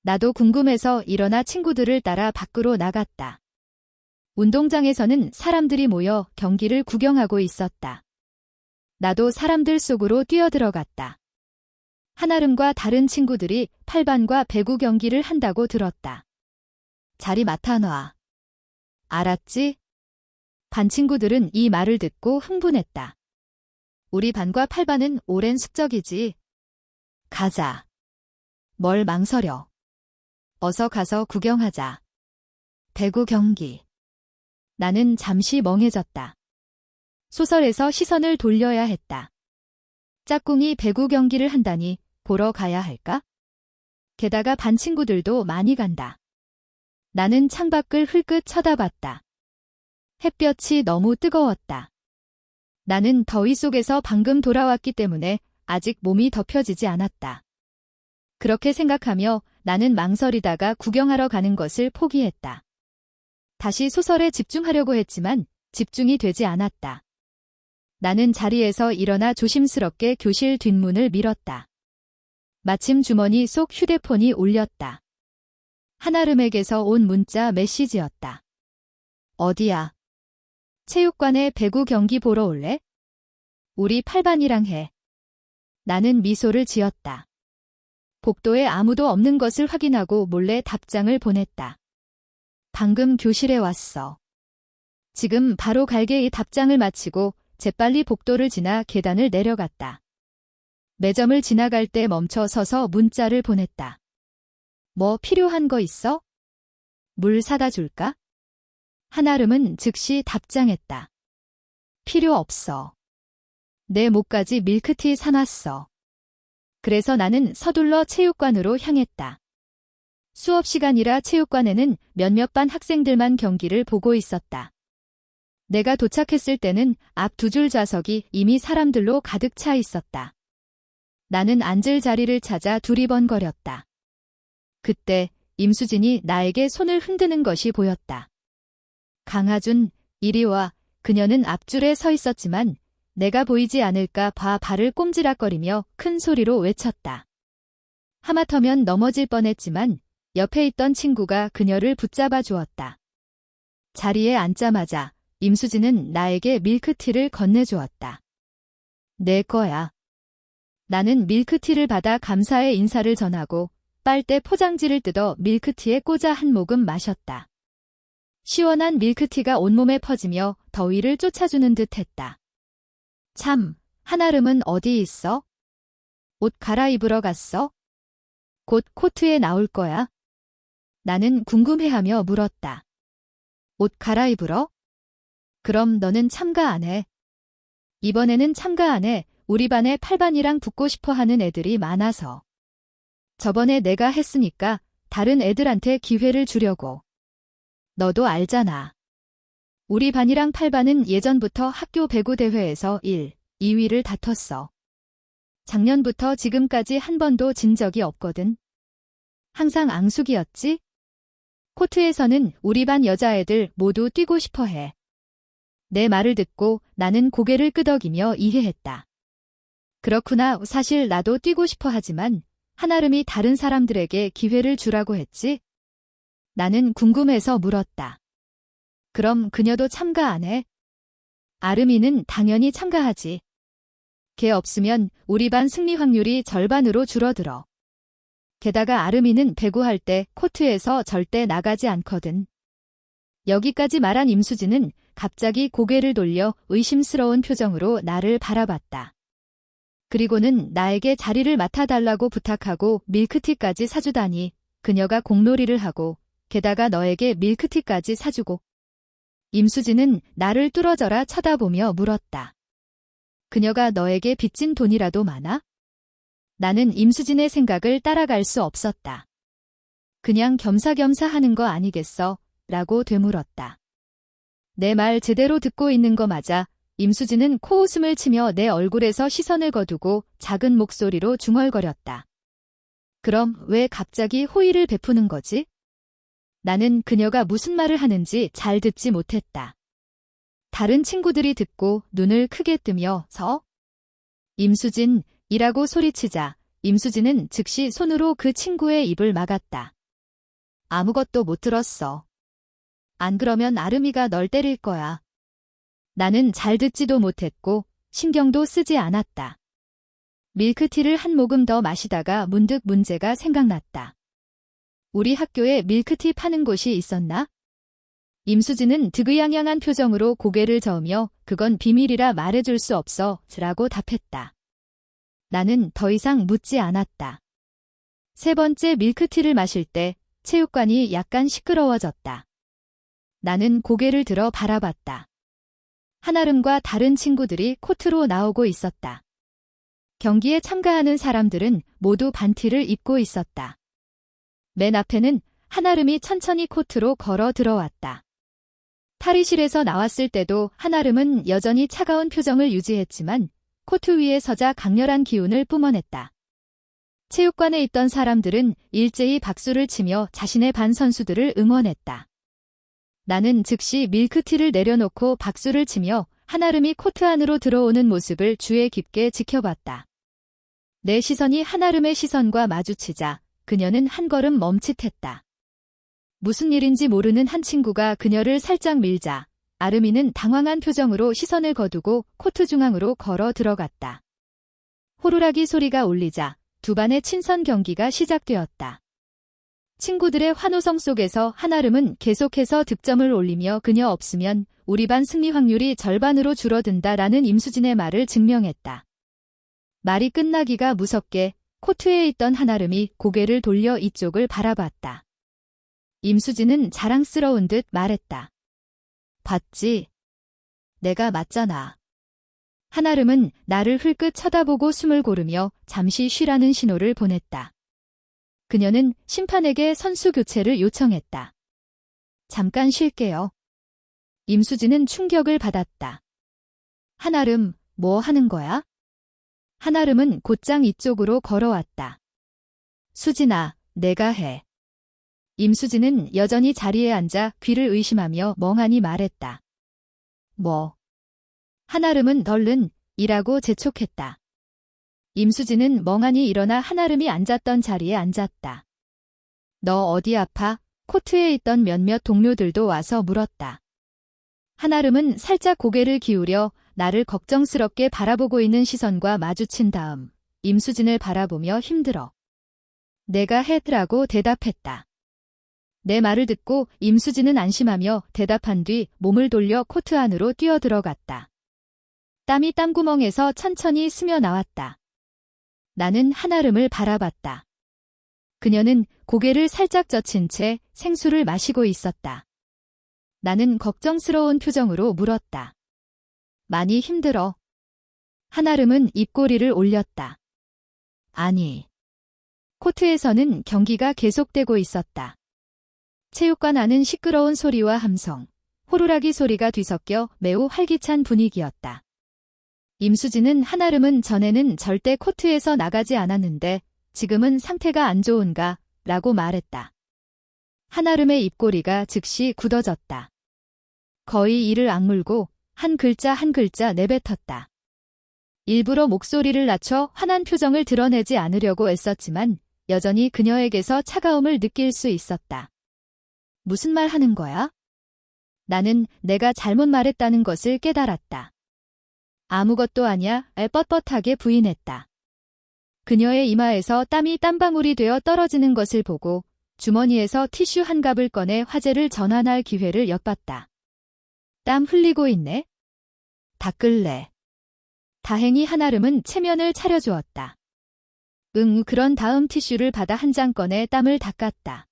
나도 궁금해서 일어나 친구들을 따라 밖으로 나갔다. 운동장에서는 사람들이 모여 경기를 구경하고 있었다. 나도 사람들 속으로 뛰어들어갔다. 한아름과 다른 친구들이 팔반과 배구 경기를 한다고 들었다. 자리 맡아놔. 알았지? 반 친구들은 이 말을 듣고 흥분했다. 우리 반과 팔반은 오랜 숙적이지. 가자. 뭘 망설여. 어서 가서 구경하자. 배구 경기. 나는 잠시 멍해졌다. 소설에서 시선을 돌려야 했다. 짝꿍이 배구 경기를 한다니 보러 가야 할까? 게다가 반 친구들도 많이 간다. 나는 창밖을 흘끗 쳐다봤다. 햇볕이 너무 뜨거웠다. 나는 더위 속에서 방금 돌아왔기 때문에 아직 몸이 덮여지지 않았다. 그렇게 생각하며 나는 망설이다가 구경하러 가는 것을 포기했다. 다시 소설에 집중하려고 했지만 집중이 되지 않았다. 나는 자리에서 일어나 조심스럽게 교실 뒷문을 밀었다. 마침 주머니 속 휴대폰이 울렸다. 한아름에게서 온 문자 메시지였다. 어디야? 체육관에 배구 경기 보러 올래? 우리 8반이랑 해. 나는 미소를 지었다. 복도에 아무도 없는 것을 확인하고 몰래 답장을 보냈다. 방금 교실에 왔어. 지금 바로 갈게. 이 답장을 마치고 재빨리 복도를 지나 계단을 내려갔다. 매점을 지나갈 때 멈춰 서서 문자를 보냈다. 뭐 필요한 거 있어? 물 사다 줄까? 한아름은 즉시 답장했다. 필요 없어. 내 목까지 밀크티 사놨어. 그래서 나는 서둘러 체육관으로 향했다. 수업 시간이라 체육관에는 몇몇 반 학생들만 경기를 보고 있었다. 내가 도착했을 때는 앞 두 줄 좌석이 이미 사람들로 가득 차 있었다. 나는 앉을 자리를 찾아 두리번거렸다. 그때 임수진이 나에게 손을 흔드는 것이 보였다. 강하준, 이리 와. 그녀는 앞줄에 서 있었지만 내가 보이지 않을까 봐 발을 꼼지락거리며 큰 소리로 외쳤다. 하마터면 넘어질 뻔했지만 옆에 있던 친구가 그녀를 붙잡아 주었다. 자리에 앉자마자 임수진은 나에게 밀크티를 건네주었다. 내 거야. 나는 밀크티를 받아 감사의 인사를 전하고 빨대 포장지를 뜯어 밀크티에 꽂아 한 모금 마셨다. 시원한 밀크티가 온몸에 퍼지며 더위를 쫓아주는 듯 했다. 참, 한아름은 어디 있어? 옷 갈아입으러 갔어? 곧 코트에 나올 거야? 나는 궁금해하며 물었다. 옷 갈아입으러? 그럼 너는 참가 안 해? 이번에는 참가 안 해. 우리 반에 8반이랑 붙고 싶어 하는 애들이 많아서. 저번에 내가 했으니까 다른 애들한테 기회를 주려고. 너도 알잖아. 우리 반이랑 8반은 예전부터 학교 배구 대회에서 1, 2위를 다퉜어. 작년부터 지금까지 한 번도 진 적이 없거든. 항상 앙숙이었지? 코트에서는 우리 반 여자애들 모두 뛰고 싶어 해. 내 말을 듣고 나는 고개를 끄덕이며 이해했다. 그렇구나. 사실 나도 뛰고 싶어 하지만 한아름이 다른 사람들에게 기회를 주라고 했지? 나는 궁금해서 물었다. 그럼 그녀도 참가 안 해? 아름이는 당연히 참가하지. 걔 없으면 우리 반 승리 확률이 절반으로 줄어들어. 게다가 아름이는 배구할 때 코트에서 절대 나가지 않거든. 여기까지 말한 임수진은 갑자기 고개를 돌려 의심스러운 표정으로 나를 바라봤다. 그리고는 나에게 자리를 맡아달라고 부탁하고 밀크티까지 사주다니 그녀가 공놀이를 하고 게다가 너에게 밀크티까지 사주고. 임수진은 나를 뚫어져라 쳐다보며 물었다. 그녀가 너에게 빚진 돈이라도 많아? 나는 임수진의 생각을 따라갈 수 없었다. 그냥 겸사겸사 하는 거 아니겠어? 라고 되물었다. 내 말 제대로 듣고 있는 거 맞아. 임수진은 코웃음을 치며 내 얼굴에서 시선을 거두고 작은 목소리로 중얼거렸다. 그럼 왜 갑자기 호의를 베푸는 거지? 나는 그녀가 무슨 말을 하는지 잘 듣지 못했다. 다른 친구들이 듣고 눈을 크게 뜨며 서? 임수진, 이라고 소리치자 임수진은 즉시 손으로 그 친구의 입을 막았다. 아무것도 못 들었어. 안 그러면 아름이가 널 때릴 거야. 나는 잘 듣지도 못했고 신경도 쓰지 않았다. 밀크티를 한 모금 더 마시다가 문득 문제가 생각났다. 우리 학교에 밀크티 파는 곳이 있었나? 임수진은 득의양양한 표정으로 고개를 저으며 그건 비밀이라 말해줄 수 없어 라고 답했다. 나는 더 이상 묻지 않았다. 세 번째 밀크티를 마실 때 체육관이 약간 시끄러워졌다. 나는 고개를 들어 바라봤다. 한아름과 다른 친구들이 코트로 나오고 있었다. 경기에 참가하는 사람들은 모두 반티를 입고 있었다. 맨 앞에는 한아름이 천천히 코트로 걸어 들어왔다. 탈의실에서 나왔을 때도 한아름은 여전히 차가운 표정을 유지했지만 코트 위에 서자 강렬한 기운을 뿜어냈다. 체육관에 있던 사람들은 일제히 박수를 치며 자신의 반 선수들을 응원했다. 나는 즉시 밀크티를 내려놓고 박수를 치며 한아름이 코트 안으로 들어오는 모습을 주의 깊게 지켜봤다. 내 시선이 한아름의 시선과 마주치자 그녀는 한 걸음 멈칫했다. 무슨 일인지 모르는 한 친구가 그녀를 살짝 밀자 아름이는 당황한 표정으로 시선을 거두고 코트 중앙으로 걸어 들어갔다. 호루라기 소리가 울리자 두 반의 친선 경기가 시작되었다. 친구들의 환호성 속에서 한아름은 계속해서 득점을 올리며 그녀 없으면 우리 반 승리 확률이 절반으로 줄어든다라는 임수진의 말을 증명했다. 말이 끝나기가 무섭게 코트에 있던 한아름이 고개를 돌려 이쪽을 바라봤다. 임수진은 자랑스러운 듯 말했다. 봤지? 내가 맞잖아. 한아름은 나를 흘끗 쳐다보고 숨을 고르며 잠시 쉬라는 신호를 보냈다. 그녀는 심판에게 선수 교체를 요청했다. 잠깐 쉴게요. 임수진은 충격을 받았다. 한아름, 뭐 하는 거야? 한아름은 곧장 이쪽으로 걸어왔다. 수진아, 내가 해. 임수진은 여전히 자리에 앉아 귀를 의심하며 멍하니 말했다. 뭐? 한아름은 덜른 이라고 재촉했다. 임수진은 멍하니 일어나 한아름이 앉았던 자리에 앉았다. 너 어디 아파? 코트에 있던 몇몇 동료들도 와서 물었다. 한아름은 살짝 고개를 기울여 나를 걱정스럽게 바라보고 있는 시선과 마주친 다음 임수진을 바라보며 힘들어. 내가 해라고 대답했다. 내 말을 듣고 임수진은 안심하며 대답한 뒤 몸을 돌려 코트 안으로 뛰어들어갔다. 땀이 땀구멍에서 천천히 스며 나왔다. 나는 한아름을 바라봤다. 그녀는 고개를 살짝 젖힌 채 생수를 마시고 있었다. 나는 걱정스러운 표정으로 물었다. 많이 힘들어? 한아름은 입꼬리를 올렸다. 아니. 코트에서는 경기가 계속되고 있었다. 체육관 안은 시끄러운 소리와 함성, 호루라기 소리가 뒤섞여 매우 활기찬 분위기였다. 임수진은 한아름은 전에는 절대 코트에서 나가지 않았는데 지금은 상태가 안 좋은가 라고 말했다. 한아름의 입꼬리가 즉시 굳어졌다. 거의 이를 악물고 한 글자 한 글자 내뱉었다. 일부러 목소리를 낮춰 화난 표정을 드러내지 않으려고 애썼지만 여전히 그녀에게서 차가움을 느낄 수 있었다. 무슨 말 하는 거야? 나는 내가 잘못 말했다는 것을 깨달았다. 아무것도 아냐, 뻣뻣하게 부인했다. 그녀의 이마에서 땀이 땀방울이 되어 떨어지는 것을 보고 주머니에서 티슈 한 갑을 꺼내 화제를 전환할 기회를 엿봤다. 땀 흘리고 있네? 닦을래. 다행히 한아름은 체면을 차려주었다. 그런 다음 티슈를 받아 한 장 꺼내 땀을 닦았다.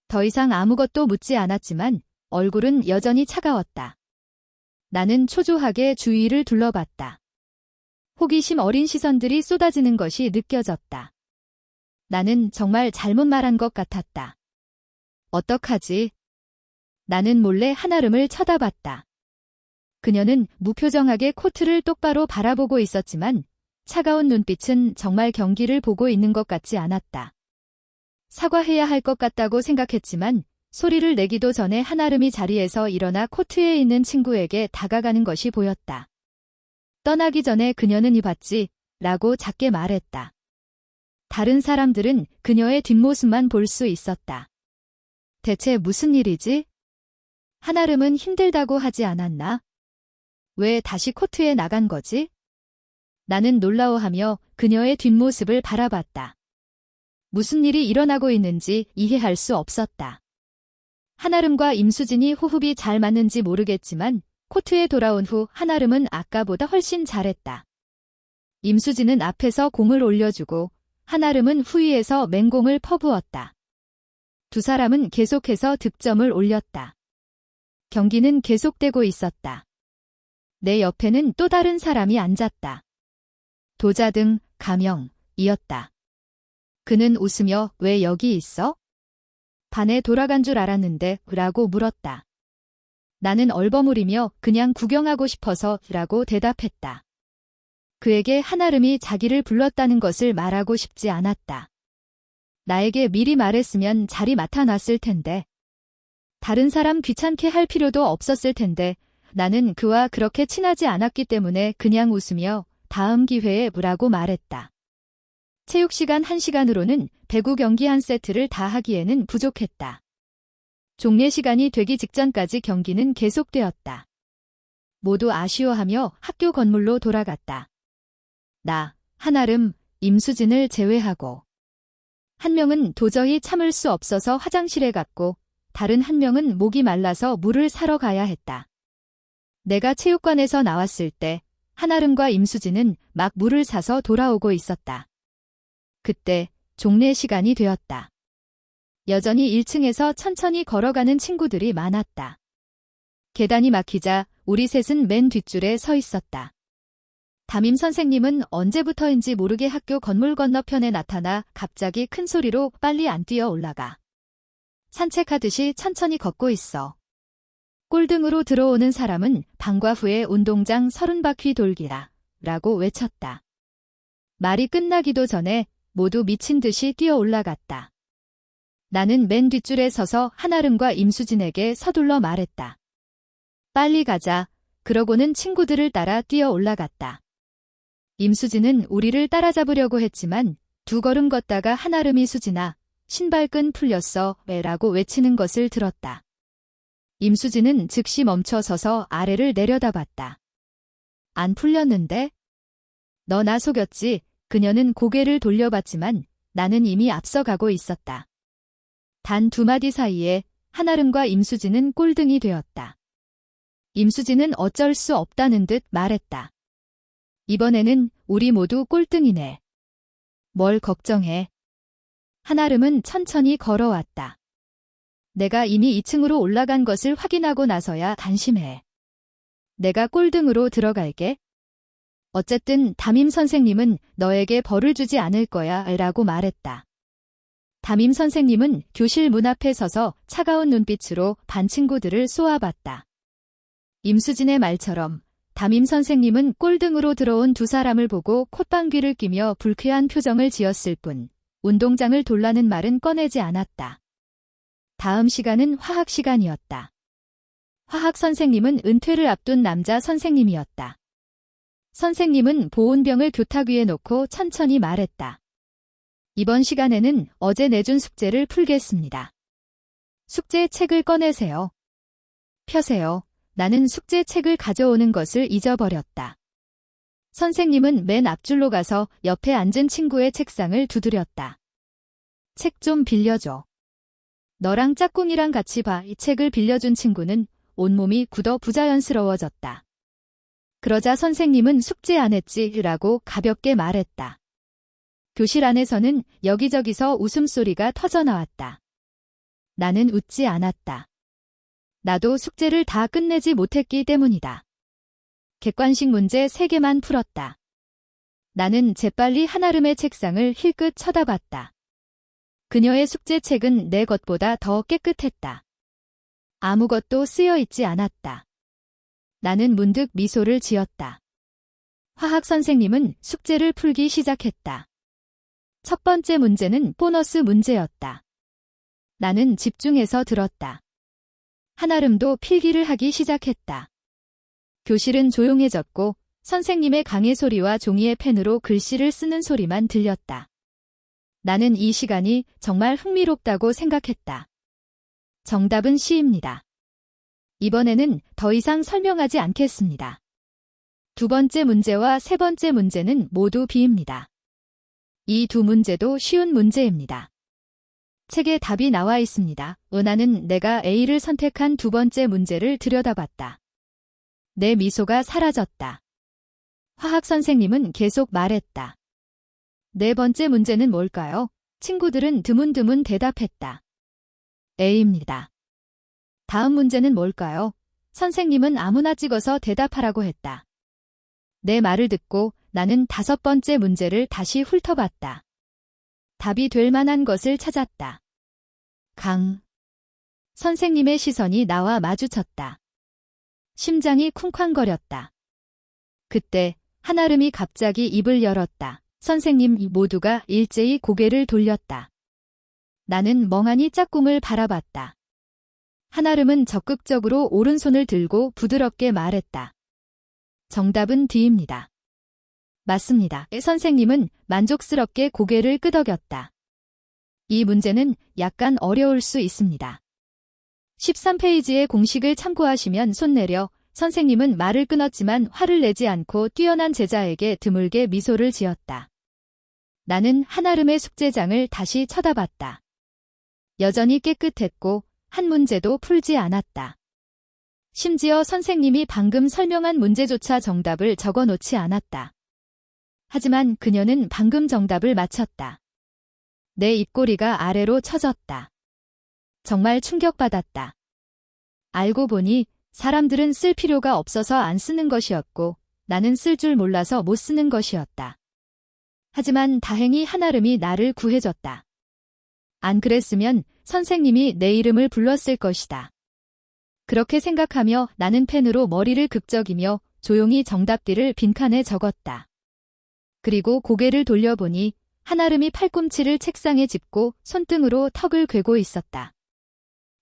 더 이상 아무것도 묻지 않았지만 얼굴은 여전히 차가웠다. 나는 초조하게 주위를 둘러봤다. 호기심 어린 시선들이 쏟아지는 것이 느껴졌다. 나는 정말 잘못 말한 것 같았다. 어떡하지? 나는 몰래 한아름을 쳐다봤다. 그녀는 무표정하게 코트를 똑바로 바라보고 있었지만 차가운 눈빛은 정말 경기를 보고 있는 것 같지 않았다. 사과해야 할 것 같다고 생각했지만 소리를 내기도 전에 한아름이 자리에서 일어나 코트에 있는 친구에게 다가가는 것이 보였다. 떠나기 전에 그녀는 이봤지? 라고 작게 말했다. 다른 사람들은 그녀의 뒷모습만 볼 수 있었다. 대체 무슨 일이지? 한아름은 힘들다고 하지 않았나? 왜 다시 코트에 나간 거지? 나는 놀라워하며 그녀의 뒷모습을 바라봤다. 무슨 일이 일어나고 있는지 이해할 수 없었다. 한아름과 임수진이 호흡이 잘 맞는지 모르겠지만 코트에 돌아온 후 한아름은 아까보다 훨씬 잘했다. 임수진은 앞에서 공을 올려주고 한아름은 후위에서 맹공을 퍼부었다. 두 사람은 계속해서 득점을 올렸다. 경기는 계속되고 있었다. 내 옆에는 또 다른 사람이 앉았다. 도자등 가명이었다. 그는 웃으며 왜 여기 있어? 반에 돌아간 줄 알았는데 라고 물었다. 나는 얼버무리며 그냥 구경하고 싶어서 라고 대답했다. 그에게 한아름이 자기를 불렀다는 것을 말하고 싶지 않았다. 나에게 미리 말했으면 자리 맡아놨을 텐데. 다른 사람 귀찮게 할 필요도 없었을 텐데 나는 그와 그렇게 친하지 않았기 때문에 그냥 웃으며 다음 기회에 무라고 말했다. 체육시간 1시간으로는 배구 경기 한 세트를 다 하기에는 부족했다. 종례 시간이 되기 직전까지 경기는 계속되었다. 모두 아쉬워하며 학교 건물로 돌아갔다. 나, 한아름, 임수진을 제외하고. 한 명은 도저히 참을 수 없어서 화장실에 갔고 다른 한 명은 목이 말라서 물을 사러 가야 했다. 내가 체육관에서 나왔을 때 한아름과 임수진은 막 물을 사서 돌아오고 있었다. 그때 종례 시간이 되었다. 여전히 1층에서 천천히 걸어가는 친구들이 많았다. 계단이 막히자 우리 셋은 맨 뒷줄에 서 있었다. 담임 선생님은 언제부터인지 모르게 학교 건물 건너편에 나타나 갑자기 큰 소리로 빨리 안 뛰어 올라가. 산책하듯이 천천히 걷고 있어. 꼴등으로 들어오는 사람은 방과 후에 운동장 30바퀴 돌기라 라고 외쳤다. 말이 끝나기도 전에 모두 미친 듯이 뛰어 올라갔다. 나는 맨 뒷줄에 서서 한아름과 임수진에게 서둘러 말했다. 빨리 가자. 그러고는 친구들을 따라 뛰어 올라갔다. 임수진은 우리를 따라잡으려고 했지만 2걸음 걷다가 한아름이 수진아, 신발끈 풀렸어 왜라고 외치는 것을 들었다. 임수진은 즉시 멈춰 서서 아래를 내려다봤다. 안 풀렸는데? 너 나 속였지. 그녀는 고개를 돌려봤지만 나는 이미 앞서가고 있었다. 단 2마디 사이에 한아름과 임수진은 꼴등이 되었다. 임수진은 어쩔 수 없다는 듯 말했다. 이번에는 우리 모두 꼴등이네. 뭘 걱정해. 한아름은 천천히 걸어왔다. 내가 이미 2층으로 올라간 것을 확인하고 나서야 안심해. 내가 꼴등으로 들어갈게. 어쨌든 담임 선생님은 너에게 벌을 주지 않을 거야 라고 말했다. 담임 선생님은 교실 문 앞에 서서 차가운 눈빛으로 반 친구들을 쏘아봤다. 임수진의 말처럼 담임 선생님은 꼴등으로 들어온 2사람을 보고 콧방귀를 뀌며 불쾌한 표정을 지었을 뿐 운동장을 돌라는 말은 꺼내지 않았다. 다음 시간은 화학 시간이었다. 화학 선생님은 은퇴를 앞둔 남자 선생님이었다. 선생님은 보온병을 교탁 위에 놓고 천천히 말했다. 이번 시간에는 어제 내준 숙제를 풀겠습니다. 숙제 책을 꺼내세요. 펴세요. 나는 숙제 책을 가져오는 것을 잊어버렸다. 선생님은 맨 앞줄로 가서 옆에 앉은 친구의 책상을 두드렸다. 책 좀 빌려줘. 너랑 짝꿍이랑 같이 봐. 이 책을 빌려준 친구는 온몸이 굳어 부자연스러워졌다. 그러자 선생님은 숙제 안 했지? 라고 가볍게 말했다. 교실 안에서는 여기저기서 웃음소리가 터져나왔다. 나는 웃지 않았다. 나도 숙제를 다 끝내지 못했기 때문이다. 객관식 문제 3개만 풀었다. 나는 재빨리 한아름의 책상을 힐끗 쳐다봤다. 그녀의 숙제책은 내 것보다 더 깨끗했다. 아무것도 쓰여있지 않았다. 나는 문득 미소를 지었다. 화학 선생님은 숙제를 풀기 시작했다. 첫 번째 문제는 보너스 문제였다. 나는 집중해서 들었다. 한아름도 필기를 하기 시작했다. 교실은 조용해졌고 선생님의 강의 소리와 종이에 펜으로 글씨를 쓰는 소리만 들렸다. 나는 이 시간이 정말 흥미롭다고 생각했다. 정답은 C입니다. 이번에는 더 이상 설명하지 않겠습니다. 2번째 문제와 3번째 문제는 모두 B입니다. 이 2문제도 쉬운 문제입니다. 책에 답이 나와 있습니다. 은하는 내가 A를 선택한 2번째 문제를 들여다봤다. 내 미소가 사라졌다. 화학 선생님은 계속 말했다. 4번째 문제는 뭘까요? 친구들은 드문드문 대답했다. A입니다. 다음 문제는 뭘까요? 선생님은 아무나 찍어서 대답하라고 했다. 내 말을 듣고 나는 5번째 문제를 다시 훑어봤다. 답이 될 만한 것을 찾았다. 강. 선생님의 시선이 나와 마주쳤다. 심장이 쿵쾅거렸다. 그때 한아름이 갑자기 입을 열었다. 선생님 모두가 일제히 고개를 돌렸다. 나는 멍하니 짝꿍을 바라봤다. 한아름은 적극적으로 오른손을 들고 부드럽게 말했다. 정답은 D입니다. 맞습니다. 선생님은 만족스럽게 고개를 끄덕였다. 이 문제는 약간 어려울 수 있습니다. 13페이지의 공식을 참고하시면 손 내려. 선생님은 말을 끊었지만 화를 내지 않고 뛰어난 제자에게 드물게 미소를 지었다. 나는 한아름의 숙제장을 다시 쳐다봤다. 여전히 깨끗했고 한 문제도 풀지 않았다. 심지어 선생님이 방금 설명한 문제조차 정답을 적어놓지 않았다. 하지만 그녀는 방금 정답을 맞췄다. 내 입꼬리가 아래로 처졌다. 정말 충격받았다. 알고 보니 사람들은 쓸 필요가 없어서 안 쓰는 것이었고 나는 쓸 줄 몰라서 못 쓰는 것이었다. 하지만 다행히 한아름이 나를 구해줬다. 안 그랬으면 선생님이 내 이름을 불렀을 것이다. 그렇게 생각하며 나는 펜으로 머리를 극적이며 조용히 정답들을 빈칸에 적었다. 그리고 고개를 돌려보니 한아름이 팔꿈치를 책상에 짚고 손등으로 턱을 괴고 있었다.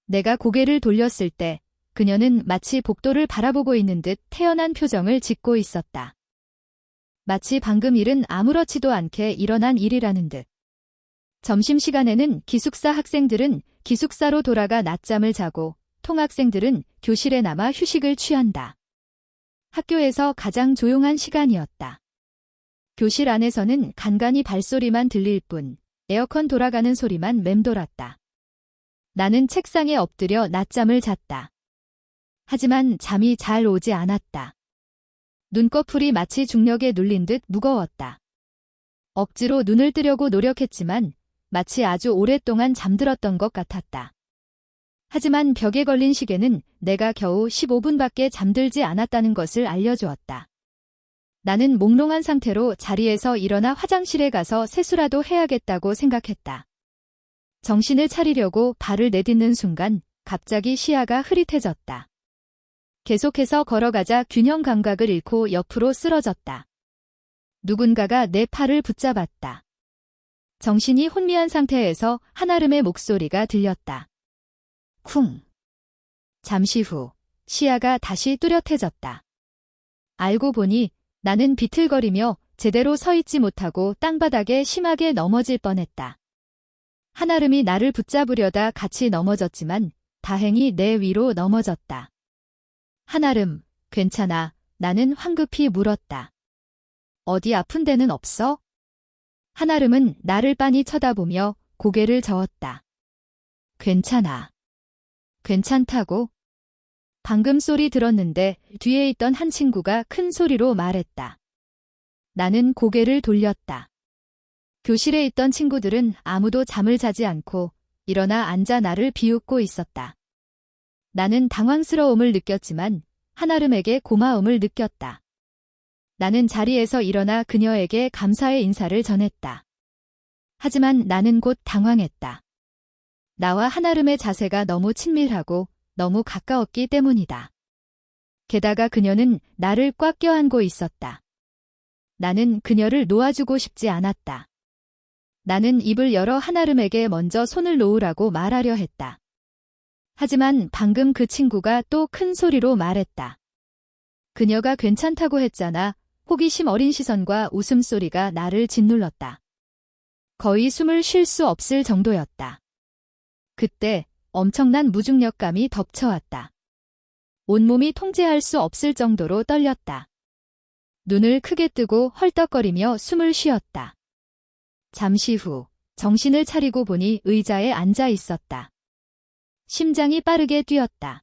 내가 고개를 돌렸을 때 그녀는 마치 복도를 바라보고 있는 듯 태연한 표정을 짓고 있었다. 마치 방금 일은 아무렇지도 않게 일어난 일이라는 듯. 점심시간에는 기숙사 학생들은 기숙사로 돌아가 낮잠을 자고 통학생들은 교실에 남아 휴식을 취한다. 학교에서 가장 조용한 시간이었다. 교실 안에서는 간간히 발소리만 들릴 뿐 에어컨 돌아가는 소리만 맴돌았다. 나는 책상에 엎드려 낮잠을 잤다. 하지만 잠이 잘 오지 않았다. 눈꺼풀이 마치 중력에 눌린 듯 무거웠다. 억지로 눈을 뜨려고 노력했지만 마치 아주 오랫동안 잠들었던 것 같았다. 하지만 벽에 걸린 시계는 내가 겨우 15분밖에 잠들지 않았다는 것을 알려주었다. 나는 몽롱한 상태로 자리에서 일어나 화장실에 가서 세수라도 해야겠다고 생각했다. 정신을 차리려고 발을 내딛는 순간 갑자기 시야가 흐릿해졌다. 계속해서 걸어가자 균형 감각을 잃고 옆으로 쓰러졌다. 누군가가 내 팔을 붙잡았다. 정신이 혼미한 상태에서 한아름의 목소리가 들렸다. 쿵. 잠시 후 시야가 다시 뚜렷해졌다. 알고 보니 나는 비틀거리며 제대로 서 있지 못하고 땅바닥에 심하게 넘어질 뻔했다. 한아름이 나를 붙잡으려다 같이 넘어졌지만 다행히 내 위로 넘어졌다. 한아름, 괜찮아? 나는 황급히 물었다. 어디 아픈 데는 없어? 한아름은 나를 빤히 쳐다보며 고개를 저었다. 괜찮아. 괜찮다고? 방금 소리 들었는데 뒤에 있던 한 친구가 큰 소리로 말했다. 나는 고개를 돌렸다. 교실에 있던 친구들은 아무도 잠을 자지 않고 일어나 앉아 나를 비웃고 있었다. 나는 당황스러움을 느꼈지만 한아름에게 고마움을 느꼈다. 나는 자리에서 일어나 그녀에게 감사의 인사를 전했다. 하지만 나는 곧 당황했다. 나와 한아름의 자세가 너무 친밀하고 너무 가까웠기 때문이다. 게다가 그녀는 나를 꽉 껴안고 있었다. 나는 그녀를 놓아주고 싶지 않았다. 나는 입을 열어 한아름에게 먼저 손을 놓으라고 말하려 했다. 하지만 방금 그 친구가 또 큰 소리로 말했다. 그녀가 괜찮다고 했잖아. 호기심 어린 시선과 웃음소리가 나를 짓눌렀다. 거의 숨을 쉴 수 없을 정도였다. 그때 엄청난 무중력감이 덮쳐왔다. 온몸이 통제할 수 없을 정도로 떨렸다. 눈을 크게 뜨고 헐떡거리며 숨을 쉬었다. 잠시 후 정신을 차리고 보니 의자에 앉아 있었다. 심장이 빠르게 뛰었다.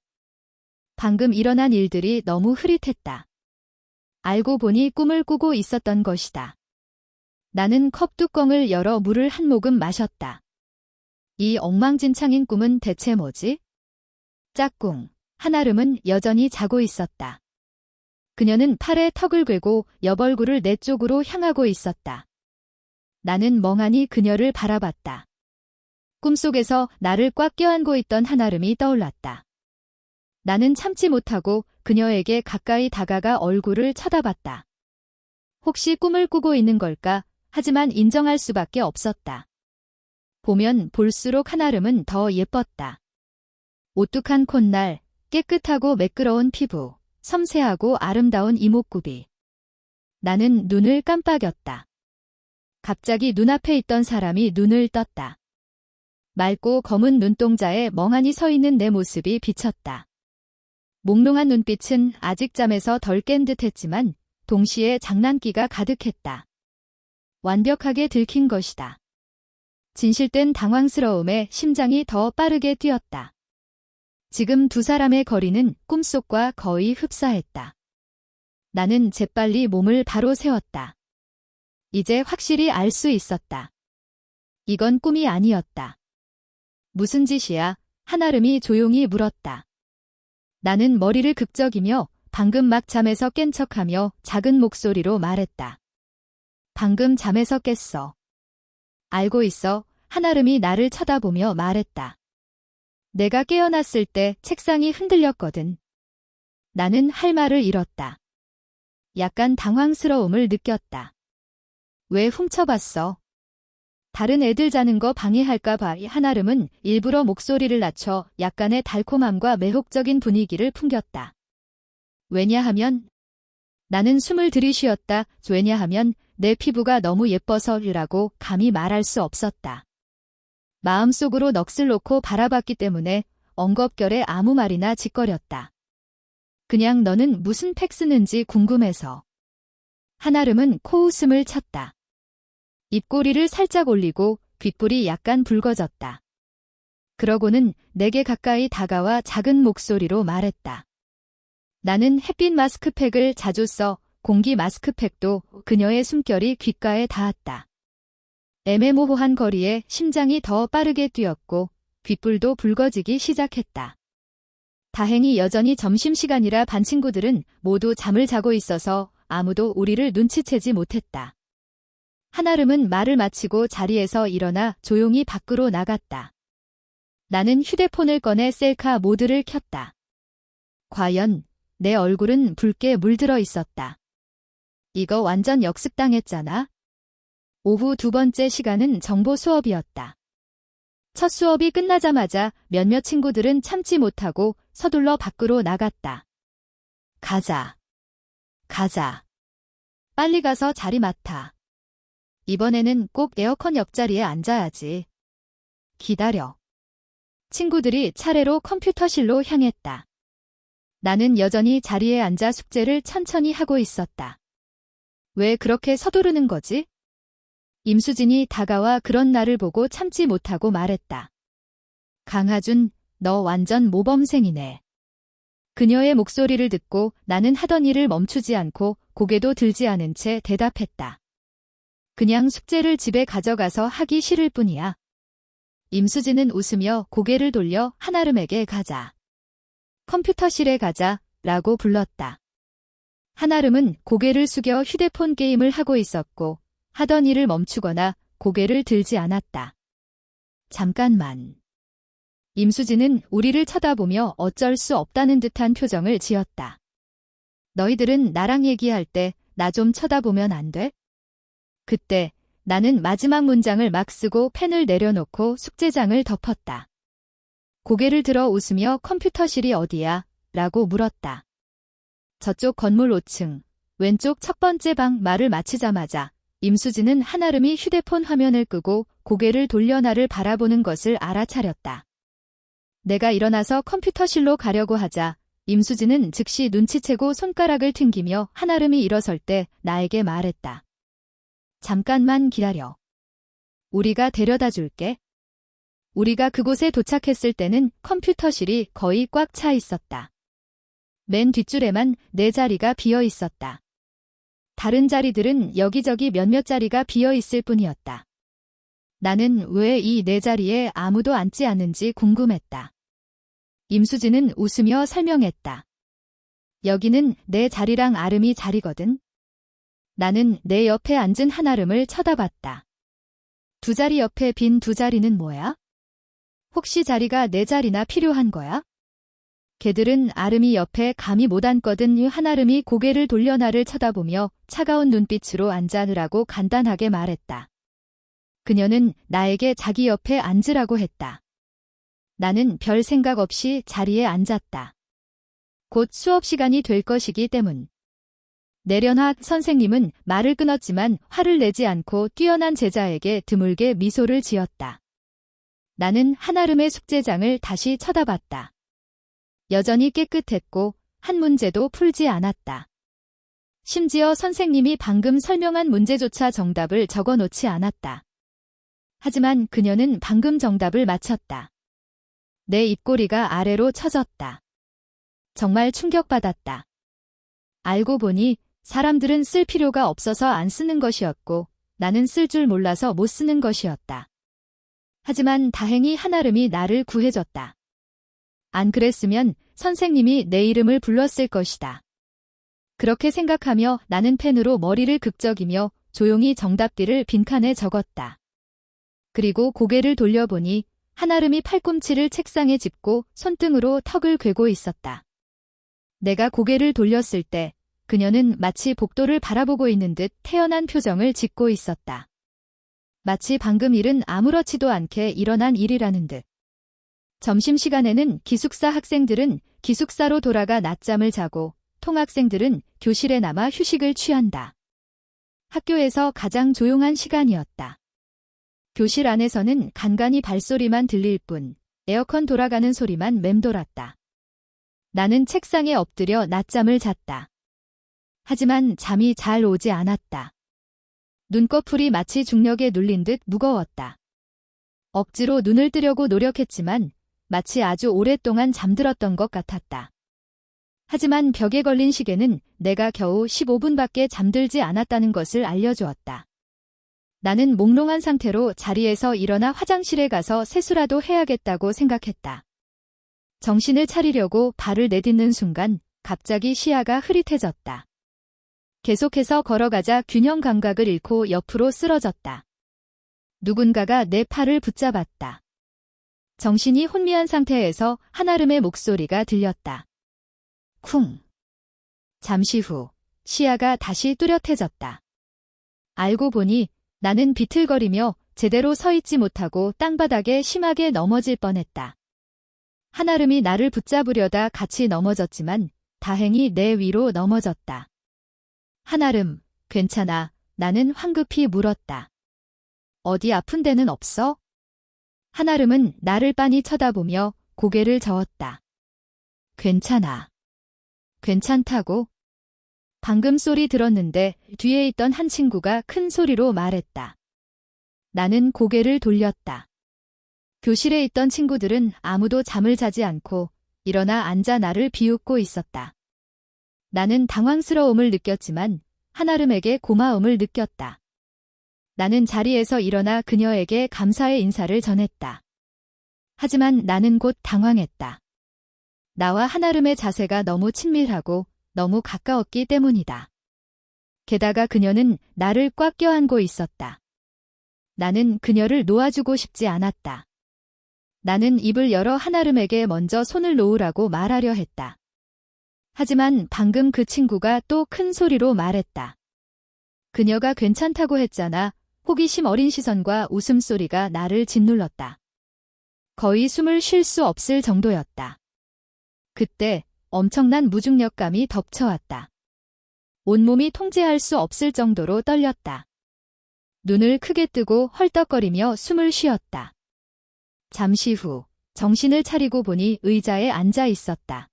방금 일어난 일들이 너무 흐릿했다. 알고 보니 꿈을 꾸고 있었던 것이다. 나는 컵 뚜껑을 열어 물을 한 모금 마셨다. 이 엉망진창인 꿈은 대체 뭐지? 짝꿍, 한아름은 여전히 자고 있었다. 그녀는 팔에 턱을 괴고 옆얼굴을 내 쪽으로 향하고 있었다. 나는 멍하니 그녀를 바라봤다. 꿈속에서 나를 꽉 껴안고 있던 한아름이 떠올랐다. 나는 참지 못하고 그녀에게 가까이 다가가 얼굴을 쳐다봤다. 혹시 꿈을 꾸고 있는 걸까? 하지만 인정할 수밖에 없었다. 보면 볼수록 한아름은 더 예뻤다. 오뚝한 콧날, 깨끗하고 매끄러운 피부, 섬세하고 아름다운 이목구비. 나는 눈을 깜빡였다. 갑자기 눈앞에 있던 사람이 눈을 떴다. 맑고 검은 눈동자에 멍하니 서 있는 내 모습이 비쳤다. 몽롱한 눈빛은 아직 잠에서 덜 깬 듯했지만 동시에 장난기가 가득했다. 완벽하게 들킨 것이다. 진실된 당황스러움에 심장이 더 빠르게 뛰었다. 지금 두 사람의 거리는 꿈속과 거의 흡사했다. 나는 재빨리 몸을 바로 세웠다. 이제 확실히 알 수 있었다. 이건 꿈이 아니었다. 무슨 짓이야? 한아름이 조용히 물었다. 나는 머리를 극적이며 방금 막 잠에서 깬 척하며 작은 목소리로 말했다. 방금 잠에서 깼어. 알고 있어. 한아름이 나를 쳐다보며 말했다. 내가 깨어났을 때 책상이 흔들렸거든. 나는 할 말을 잃었다. 약간 당황스러움을 느꼈다. 왜 훔쳐봤어? 다른 애들 자는 거 방해할까봐. 한아름은 일부러 목소리를 낮춰 약간의 달콤함과 매혹적인 분위기를 풍겼다. 왜냐하면 나는 숨을 들이쉬었다. 왜냐하면 내 피부가 너무 예뻐서라고 감히 말할 수 없었다. 마음속으로 넋을 놓고 바라봤기 때문에 엉겁결에 아무 말이나 짓거렸다. 그냥 너는 무슨 팩 쓰는지 궁금해서. 한아름은 코웃음을 쳤다. 입꼬리를 살짝 올리고 귓불이 약간 붉어졌다. 그러고는 내게 가까이 다가와 작은 목소리로 말했다. 나는 햇빛 마스크팩을 자주 써. 공기 마스크팩도. 그녀의 숨결이 귓가에 닿았다. 애매모호한 거리에 심장이 더 빠르게 뛰었고 귓불도 붉어지기 시작했다. 다행히 여전히 점심시간이라 반 친구들은 모두 잠을 자고 있어서 아무도 우리를 눈치채지 못했다. 한아름은 말을 마치고 자리에서 일어나 조용히 밖으로 나갔다. 나는 휴대폰을 꺼내 셀카 모드를 켰다. 과연 내 얼굴은 붉게 물들어 있었다. 이거 완전 역습당했잖아. 오후 두 번째 시간은 정보 수업이었다. 첫 수업이 끝나자마자 몇몇 친구들은 참지 못하고 서둘러 밖으로 나갔다. 가자. 빨리 가서 자리 맡아. 이번에는 꼭 에어컨 옆자리에 앉아야지. 기다려. 친구들이 차례로 컴퓨터실로 향했다. 나는 여전히 자리에 앉아 숙제를 천천히 하고 있었다. 왜 그렇게 서두르는 거지? 임수진이 다가와 그런 나를 보고 참지 못하고 말했다. 강하준, 너 완전 모범생이네. 그녀의 목소리를 듣고 나는 하던 일을 멈추지 않고 고개도 들지 않은 채 대답했다. 그냥 숙제를 집에 가져가서 하기 싫을 뿐이야. 임수진은 웃으며 고개를 돌려 한아름에게 가자. 컴퓨터실에 가자, 라고 불렀다. 한아름은 고개를 숙여 휴대폰 게임을 하고 있었고 하던 일을 멈추거나 고개를 들지 않았다. 잠깐만. 임수진은 우리를 쳐다보며 어쩔 수 없다는 듯한 표정을 지었다. 너희들은 나랑 얘기할 때 나 좀 쳐다보면 안 돼? 그때 나는 마지막 문장을 막 쓰고 펜을 내려놓고 숙제장을 덮었다. 고개를 들어 웃으며 컴퓨터실이 어디야? 라고 물었다. 저쪽 건물 5층, 왼쪽 첫 번째 방. 말을 마치자마자 임수진은 한아름이 휴대폰 화면을 끄고 고개를 돌려 나를 바라보는 것을 알아차렸다. 내가 일어나서 컴퓨터실로 가려고 하자 임수진은 즉시 눈치채고 손가락을 튕기며 한아름이 일어설 때 나에게 말했다. 잠깐만 기다려. 우리가 데려다 줄게. 우리가 그곳에 도착했을 때는 컴퓨터실이 거의 꽉 차 있었다. 맨 뒷줄에만 내 자리가 비어 있었다. 다른 자리들은 여기저기 몇몇 자리가 비어 있을 뿐이었다. 나는 왜 이 내 자리에 아무도 앉지 않는지 궁금했다. 임수진은 웃으며 설명했다. 여기는 내 자리랑 아름이 자리거든. 나는 내 옆에 앉은 한아름을 쳐다봤다. 두 자리 옆에 빈 두 자리는 뭐야? 혹시 자리가 내 자리나 필요한 거야? 걔들은 아름이 옆에 감히 못 앉거든. 한아름이 고개를 돌려 나를 쳐다보며 차가운 눈빛으로 앉으라고 간단하게 말했다. 그녀는 나에게 자기 옆에 앉으라고 했다. 나는 별 생각 없이 자리에 앉았다. 곧 수업 시간이 될 것이기 때문. 내련학 선생님은 말을 끊었지만 화를 내지 않고 뛰어난 제자에게 드물게 미소를 지었다. 나는 한아름의 숙제장을 다시 쳐다봤다. 여전히 깨끗했고 한 문제도 풀지 않았다. 심지어 선생님이 방금 설명한 문제조차 정답을 적어놓지 않았다. 하지만 그녀는 방금 정답을 맞췄다. 내 입꼬리가 아래로 처졌다. 정말 충격받았다. 알고 보니 사람들은 쓸 필요가 없어서 안 쓰는 것이었고 나는 쓸 줄 몰라서 못 쓰는 것이었다. 하지만 다행히 한아름이 나를 구해줬다. 안 그랬으면 선생님이 내 이름을 불렀을 것이다. 그렇게 생각하며 나는 펜으로 머리를 극적이며 조용히 정답들을 빈칸에 적었다. 그리고 고개를 돌려보니 한아름이 팔꿈치를 책상에 짚고 손등으로 턱을 괴고 있었다. 내가 고개를 돌렸을 때 그녀는 마치 복도를 바라보고 있는 듯 태연한 표정을 짓고 있었다. 마치 방금 일은 아무렇지도 않게 일어난 일이라는 듯. 점심시간에는 기숙사 학생들은 기숙사로 돌아가 낮잠을 자고 통학생들은 교실에 남아 휴식을 취한다. 학교에서 가장 조용한 시간이었다. 교실 안에서는 간간히 발소리만 들릴 뿐 에어컨 돌아가는 소리만 맴돌았다. 나는 책상에 엎드려 낮잠을 잤다. 하지만 잠이 잘 오지 않았다. 눈꺼풀이 마치 중력에 눌린 듯 무거웠다. 억지로 눈을 뜨려고 노력했지만 마치 아주 오랫동안 잠들었던 것 같았다. 하지만 벽에 걸린 시계는 내가 겨우 15분밖에 잠들지 않았다는 것을 알려주었다. 나는 몽롱한 상태로 자리에서 일어나 화장실에 가서 세수라도 해야겠다고 생각했다. 정신을 차리려고 발을 내딛는 순간 갑자기 시야가 흐릿해졌다. 계속해서 걸어가자 균형 감각을 잃고 옆으로 쓰러졌다. 누군가가 내 팔을 붙잡았다. 정신이 혼미한 상태에서 한아름의 목소리가 들렸다. 쿵. 잠시 후 시야가 다시 뚜렷해졌다. 알고 보니 나는 비틀거리며 제대로 서 있지 못하고 땅바닥에 심하게 넘어질 뻔했다. 한아름이 나를 붙잡으려다 같이 넘어졌지만 다행히 내 위로 넘어졌다. 한아름, 괜찮아? 나는 황급히 물었다. 어디 아픈 데는 없어? 한아름은 나를 빤히 쳐다보며 고개를 저었다. 괜찮아. 괜찮다고? 방금 소리 들었는데 뒤에 있던 한 친구가 큰 소리로 말했다. 나는 고개를 돌렸다. 교실에 있던 친구들은 아무도 잠을 자지 않고 일어나 앉아 나를 비웃고 있었다. 나는 당황스러움을 느꼈지만 한아름에게 고마움을 느꼈다. 나는 자리에서 일어나 그녀에게 감사의 인사를 전했다. 하지만 나는 곧 당황했다. 나와 한아름의 자세가 너무 친밀하고 너무 가까웠기 때문이다. 게다가 그녀는 나를 꽉 껴안고 있었다. 나는 그녀를 놓아주고 싶지 않았다. 나는 입을 열어 한아름에게 먼저 손을 놓으라고 말하려 했다. 하지만 방금 그 친구가 또 큰 소리로 말했다. 그녀가 괜찮다고 했잖아. 호기심 어린 시선과 웃음소리가 나를 짓눌렀다. 거의 숨을 쉴 수 없을 정도였다. 그때 엄청난 무중력감이 덮쳐왔다. 온몸이 통제할 수 없을 정도로 떨렸다. 눈을 크게 뜨고 헐떡거리며 숨을 쉬었다. 잠시 후 정신을 차리고 보니 의자에 앉아 있었다.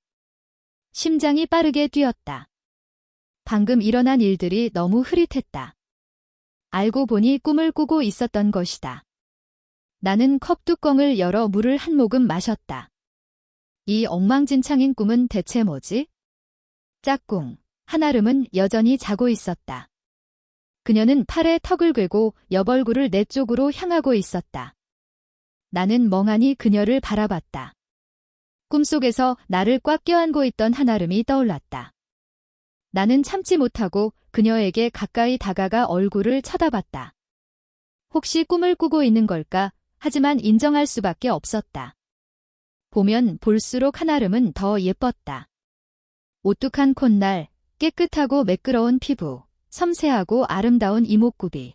심장이 빠르게 뛰었다. 방금 일어난 일들이 너무 흐릿했다. 알고 보니 꿈을 꾸고 있었던 것이다. 나는 컵 뚜껑을 열어 물을 한 모금 마셨다. 이 엉망진창인 꿈은 대체 뭐지? 짝꿍, 한아름은 여전히 자고 있었다. 그녀는 팔에 턱을 괴고 옆얼굴을 내 쪽으로 향하고 있었다. 나는 멍하니 그녀를 바라봤다. 꿈속에서 나를 꽉 껴안고 있던 한아름이 떠올랐다. 나는 참지 못하고 그녀에게 가까이 다가가 얼굴을 쳐다봤다. 혹시 꿈을 꾸고 있는 걸까? 하지만 인정할 수밖에 없었다. 보면 볼수록 한아름은 더 예뻤다. 오뚝한 콧날, 깨끗하고 매끄러운 피부, 섬세하고 아름다운 이목구비.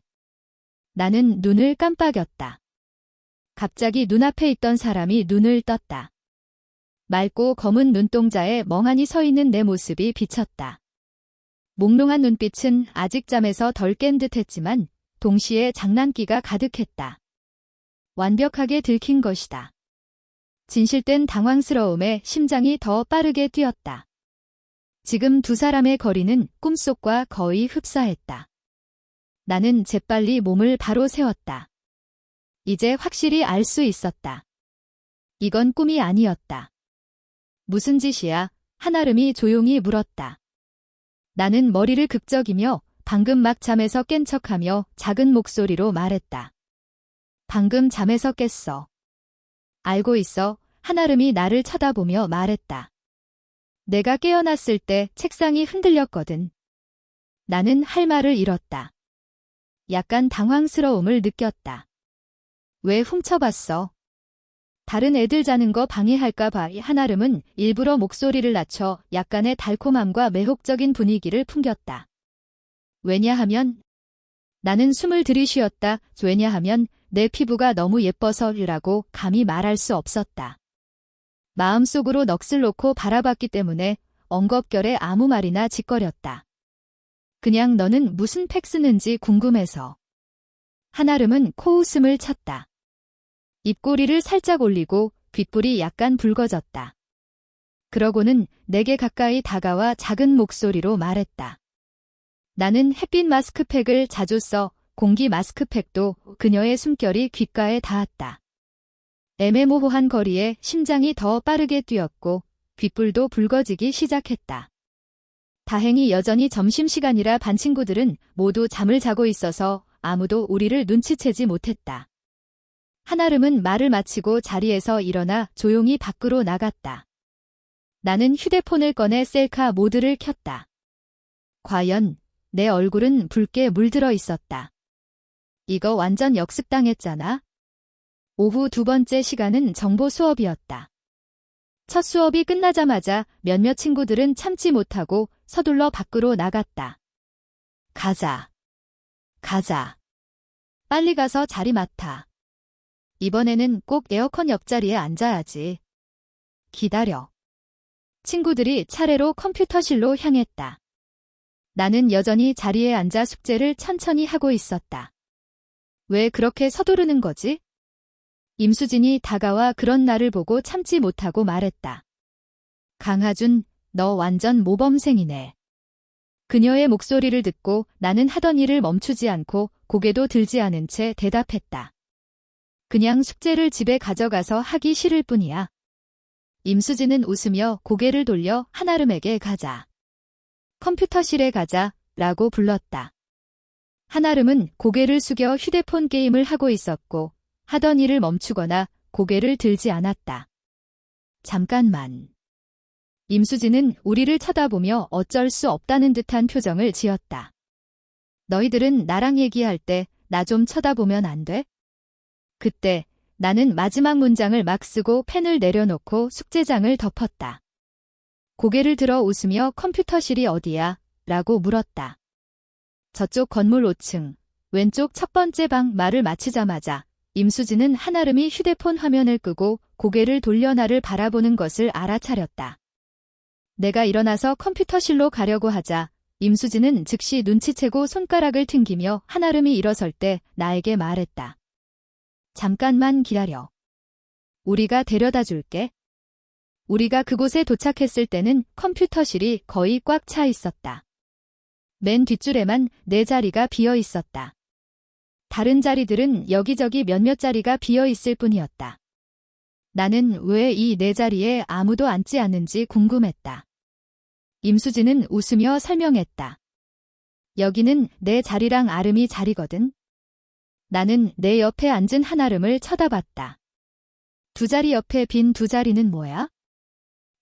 나는 눈을 깜빡였다. 갑자기 눈앞에 있던 사람이 눈을 떴다. 맑고 검은 눈동자에 멍하니 서 있는 내 모습이 비쳤다. 몽롱한 눈빛은 아직 잠에서 덜 깬 듯했지만 동시에 장난기가 가득했다. 완벽하게 들킨 것이다. 진실된 당황스러움에 심장이 더 빠르게 뛰었다. 지금 두 사람의 거리는 꿈속과 거의 흡사했다. 나는 재빨리 몸을 바로 세웠다. 이제 확실히 알 수 있었다. 이건 꿈이 아니었다. 무슨 짓이야? 한아름이 조용히 물었다. 나는 머리를 극적이며 방금 막 잠에서 깬 척하며 작은 목소리로 말했다. 방금 잠에서 깼어. 알고 있어. 한아름이 나를 쳐다보며 말했다. 내가 깨어났을 때 책상이 흔들렸거든. 나는 할 말을 잃었다. 약간 당황스러움을 느꼈다. 왜 훔쳐봤어? 다른 애들 자는 거 방해할까봐. 한아름은 일부러 목소리를 낮춰 약간의 달콤함과 매혹적인 분위기를 풍겼다. 왜냐하면 나는 숨을 들이쉬었다. 왜냐하면 내 피부가 너무 예뻐서라고 감히 말할 수 없었다. 마음속으로 넋을 놓고 바라봤기 때문에 엉겁결에 아무 말이나 짓거렸다. 그냥 너는 무슨 팩 쓰는지 궁금해서. 한아름은 코웃음을 쳤다. 입꼬리를 살짝 올리고 귓불이 약간 붉어졌다. 그러고는 내게 가까이 다가와 작은 목소리로 말했다. 나는 햇빛 마스크팩을 자주 써. 공기 마스크팩도. 그녀의 숨결이 귓가에 닿았다. 애매모호한 거리에 심장이 더 빠르게 뛰었고 귓불도 붉어지기 시작했다. 다행히 여전히 점심시간이라 반 친구들은 모두 잠을 자고 있어서 아무도 우리를 눈치채지 못했다. 한아름은 말을 마치고 자리에서 일어나 조용히 밖으로 나갔다. 나는 휴대폰을 꺼내 셀카 모드를 켰다. 과연 내 얼굴은 붉게 물들어 있었다. 이거 완전 역습당했잖아. 오후 두 번째 시간은 정보 수업이었다. 첫 수업이 끝나자마자 몇몇 친구들은 참지 못하고 서둘러 밖으로 나갔다. 가자. 빨리 가서 자리 맡아. 이번에는 꼭 에어컨 옆자리에 앉아야지. 기다려. 친구들이 차례로 컴퓨터실로 향했다. 나는 여전히 자리에 앉아 숙제를 천천히 하고 있었다. 왜 그렇게 서두르는 거지? 임수진이 다가와 그런 나를 보고 참지 못하고 말했다. 강하준, 너 완전 모범생이네. 그녀의 목소리를 듣고 나는 하던 일을 멈추지 않고 고개도 들지 않은 채 대답했다. 그냥 숙제를 집에 가져가서 하기 싫을 뿐이야. 임수진은 웃으며 고개를 돌려 한아름에게 가자. 컴퓨터실에 가자 라고 불렀다. 한아름은 고개를 숙여 휴대폰 게임을 하고 있었고 하던 일을 멈추거나 고개를 들지 않았다. 잠깐만. 임수진은 우리를 쳐다보며 어쩔 수 없다는 듯한 표정을 지었다. 너희들은 나랑 얘기할 때 나 좀 쳐다보면 안 돼? 그때 나는 마지막 문장을 막 쓰고 펜을 내려놓고 숙제장을 덮었다. 고개를 들어 웃으며 컴퓨터실이 어디야? 라고 물었다. 저쪽 건물 5층, 왼쪽 첫 번째 방. 말을 마치자마자 임수진은 한아름이 휴대폰 화면을 끄고 고개를 돌려 나를 바라보는 것을 알아차렸다. 내가 일어나서 컴퓨터실로 가려고 하자 임수진은 즉시 눈치채고 손가락을 튕기며 한아름이 일어설 때 나에게 말했다. 잠깐만 기다려. 우리가 데려다 줄게. 우리가 그곳에 도착했을 때는 컴퓨터실이 거의 꽉 차 있었다. 맨 뒷줄에만 내 자리가 비어 있었다. 다른 자리들은 여기저기 몇몇 자리가 비어 있을 뿐이었다. 나는 왜 이 내 자리에 아무도 앉지 않는지 궁금했다. 임수진은 웃으며 설명했다. 여기는 내 자리랑 아름이 자리거든. 나는 내 옆에 앉은 한아름을 쳐다봤다. 두 자리 옆에 빈 두 자리는 뭐야?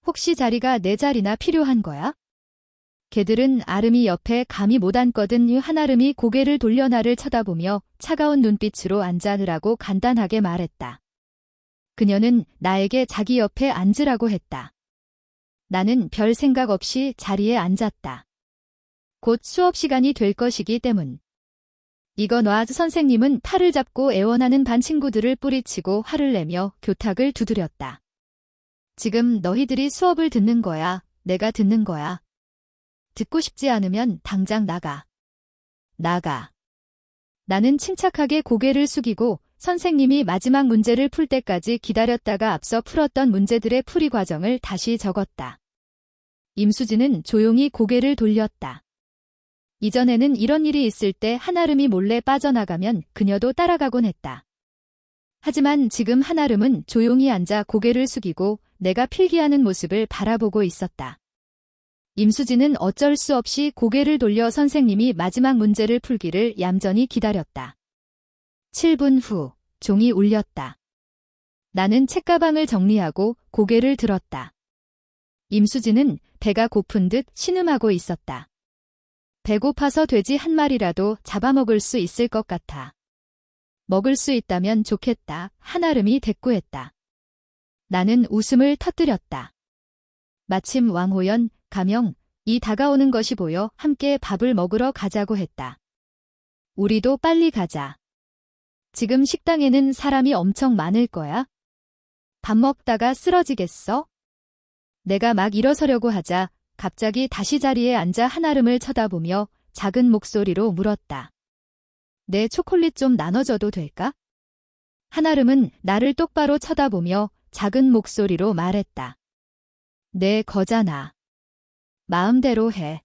혹시 자리가 내 자리나 필요한 거야? 걔들은 아름이 옆에 감히 못 앉거든. 한아름이 고개를 돌려 나를 쳐다보며 차가운 눈빛으로 앉으라고 간단하게 말했다. 그녀는 나에게 자기 옆에 앉으라고 했다. 나는 별 생각 없이 자리에 앉았다. 곧 수업 시간이 될 것이기 때문. 이거 놔. 선생님은 팔을 잡고 애원하는 반 친구들을 뿌리치고 화를 내며 교탁을 두드렸다. 지금 너희들이 수업을 듣는 거야. 내가 듣는 거야. 듣고 싶지 않으면 당장 나가. 나가. 나는 침착하게 고개를 숙이고 선생님이 마지막 문제를 풀 때까지 기다렸다가 앞서 풀었던 문제들의 풀이 과정을 다시 적었다. 임수진은 조용히 고개를 돌렸다. 이전에는 이런 일이 있을 때 한아름이 몰래 빠져나가면 그녀도 따라가곤 했다. 하지만 지금 한아름은 조용히 앉아 고개를 숙이고 내가 필기하는 모습을 바라보고 있었다. 임수진은 어쩔 수 없이 고개를 돌려 선생님이 마지막 문제를 풀기를 얌전히 기다렸다. 7분 후 종이 울렸다. 나는 책가방을 정리하고 고개를 들었다. 임수진은 배가 고픈 듯 신음하고 있었다. 배고파서 돼지 한 마리라도 잡아먹을 수 있을 것 같아. 먹을 수 있다면 좋겠다. 한아름이 대꾸했다. 나는 웃음을 터뜨렸다. 마침 왕호연, 가명, 이 다가오는 것이 보여 함께 밥을 먹으러 가자고 했다. 우리도 빨리 가자. 지금 식당에는 사람이 엄청 많을 거야. 밥 먹다가 쓰러지겠어? 내가 막 일어서려고 하자 갑자기 다시 자리에 앉아 한아름을 쳐다보며 작은 목소리로 물었다. 내 초콜릿 좀 나눠줘도 될까? 한아름은 나를 똑바로 쳐다보며 작은 목소리로 말했다. 내 거잖아. 마음대로 해.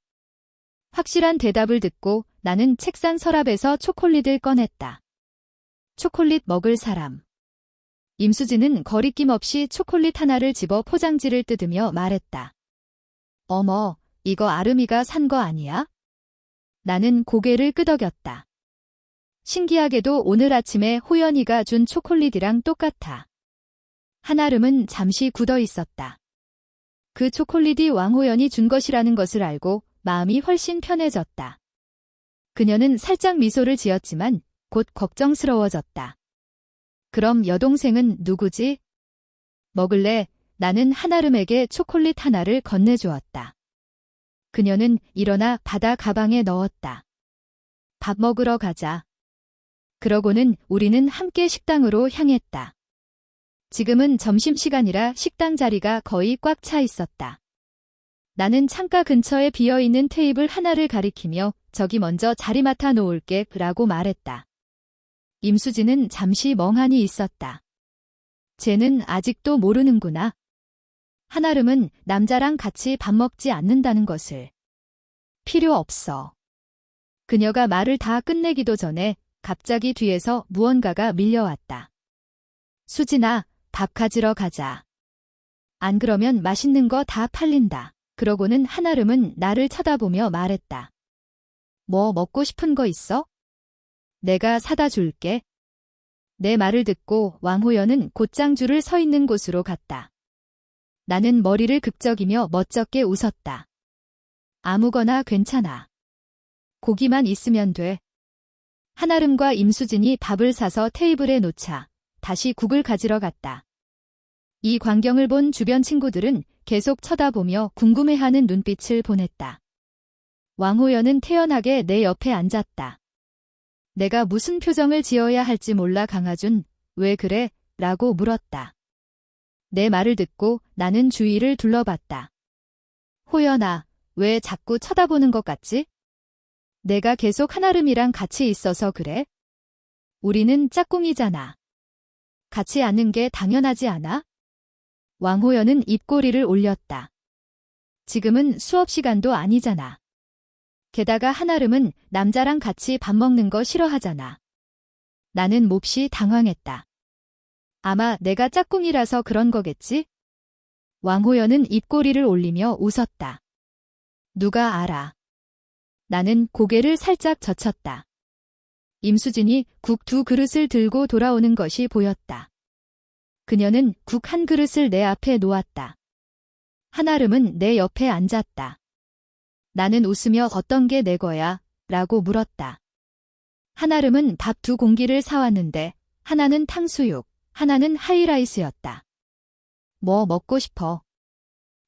확실한 대답을 듣고 나는 책상 서랍에서 초콜릿을 꺼냈다. 초콜릿 먹을 사람. 임수진은 거리낌 없이 초콜릿 하나를 집어 포장지를 뜯으며 말했다. 어머, 이거 아름이가 산 거 아니야? 나는 고개를 끄덕였다. 신기하게도 오늘 아침에 호연이가 준 초콜릿이랑 똑같아. 한아름은 잠시 굳어 있었다. 그 초콜릿이 왕호연이 준 것이라는 것을 알고 마음이 훨씬 편해졌다. 그녀는 살짝 미소를 지었지만 곧 걱정스러워졌다. 그럼 여동생은 누구지? 먹을래? 나는 한아름에게 초콜릿 하나를 건네주었다. 그녀는 일어나 바다 가방에 넣었다. 밥 먹으러 가자. 그러고는 우리는 함께 식당으로 향했다. 지금은 점심시간이라 식당 자리가 거의 꽉 차 있었다. 나는 창가 근처에 비어있는 테이블 하나를 가리키며 저기 먼저 자리 맡아 놓을게 라고 말했다. 임수진은 잠시 멍하니 있었다. 쟤는 아직도 모르는구나. 한아름은 남자랑 같이 밥 먹지 않는다는 것을. 필요 없어. 그녀가 말을 다 끝내기도 전에 갑자기 뒤에서 무언가가 밀려왔다. 수진아, 밥 가지러 가자. 안 그러면 맛있는 거 다 팔린다. 그러고는 한아름은 나를 쳐다보며 말했다. 뭐 먹고 싶은 거 있어? 내가 사다 줄게. 내 말을 듣고 왕호연은 곧장 줄을 서 있는 곳으로 갔다. 나는 머리를 극적이며 멋쩍게 웃었다. 아무거나 괜찮아. 고기만 있으면 돼. 한아름과 임수진이 밥을 사서 테이블에 놓자 다시 국을 가지러 갔다. 이 광경을 본 주변 친구들은 계속 쳐다보며 궁금해하는 눈빛을 보냈다. 왕호연은 태연하게 내 옆에 앉았다. 내가 무슨 표정을 지어야 할지 몰라 강하준, 왜 그래? 라고 물었다. 내 말을 듣고 나는 주위를 둘러봤다. 호연아, 왜 자꾸 쳐다보는 것 같지? 내가 계속 한아름이랑 같이 있어서 그래? 우리는 짝꿍이잖아. 같이 앉는 게 당연하지 않아? 왕호연은 입꼬리를 올렸다. 지금은 수업 시간도 아니잖아. 게다가 한아름은 남자랑 같이 밥 먹는 거 싫어하잖아. 나는 몹시 당황했다. 아마 내가 짝꿍이라서 그런 거겠지? 왕호연은 입꼬리를 올리며 웃었다. 누가 알아. 나는 고개를 살짝 젖혔다. 임수진이 국 2그릇을 들고 돌아오는 것이 보였다. 그녀는 국 1그릇을 내 앞에 놓았다. 한아름은 내 옆에 앉았다. 나는 웃으며 어떤 게 내 거야? 라고 물었다. 한아름은 밥 2공기를 사왔는데 하나는 탕수육, 하나는 하이라이스였다. 뭐 먹고 싶어?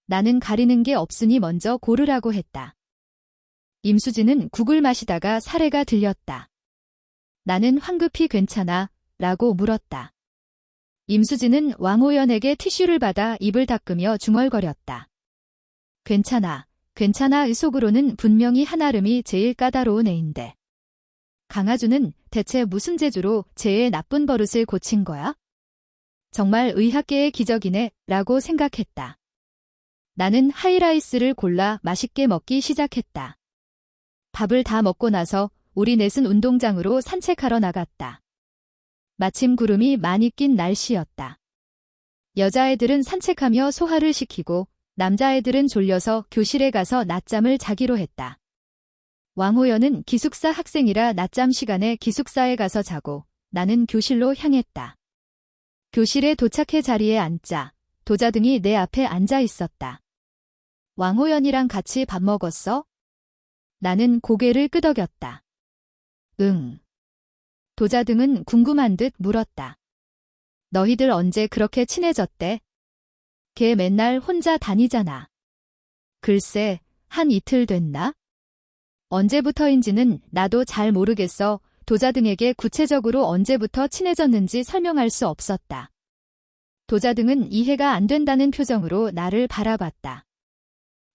나는 가리는 게 없으니 먼저 고르라고 했다. 임수진은 국을 마시다가 사례가 들렸다. 나는 황급히 괜찮아? 라고 물었다. 임수진은 왕호연에게 티슈를 받아 입을 닦으며 중얼거렸다. 괜찮아, 괜찮아의 속으로는 분명히 한아름이 제일 까다로운 애인데. 강아주는 대체 무슨 재주로 쟤의 나쁜 버릇을 고친 거야? 정말 의학계의 기적이네, 라고 생각했다. 나는 하이라이스를 골라 맛있게 먹기 시작했다. 밥을 다 먹고 나서 우리 넷은 운동장으로 산책하러 나갔다. 마침 구름이 많이 낀 날씨였다. 여자애들은 산책하며 소화를 시키고 남자애들은 졸려서 교실에 가서 낮잠을 자기로 했다. 왕호연은 기숙사 학생이라 낮잠 시간에 기숙사에 가서 자고 나는 교실로 향했다. 교실에 도착해 자리에 앉자 도자등이 내 앞에 앉아 있었다. 왕호연이랑 같이 밥 먹었어? 나는 고개를 끄덕였다. 응. 도자등은 궁금한 듯 물었다. 너희들 언제 그렇게 친해졌대? 걔 맨날 혼자 다니잖아. 글쎄, 한 이틀 됐나? 언제부터인지는 나도 잘 모르겠어. 도자등에게 구체적으로 언제부터 친해졌는지 설명할 수 없었다. 도자등은 이해가 안 된다는 표정으로 나를 바라봤다.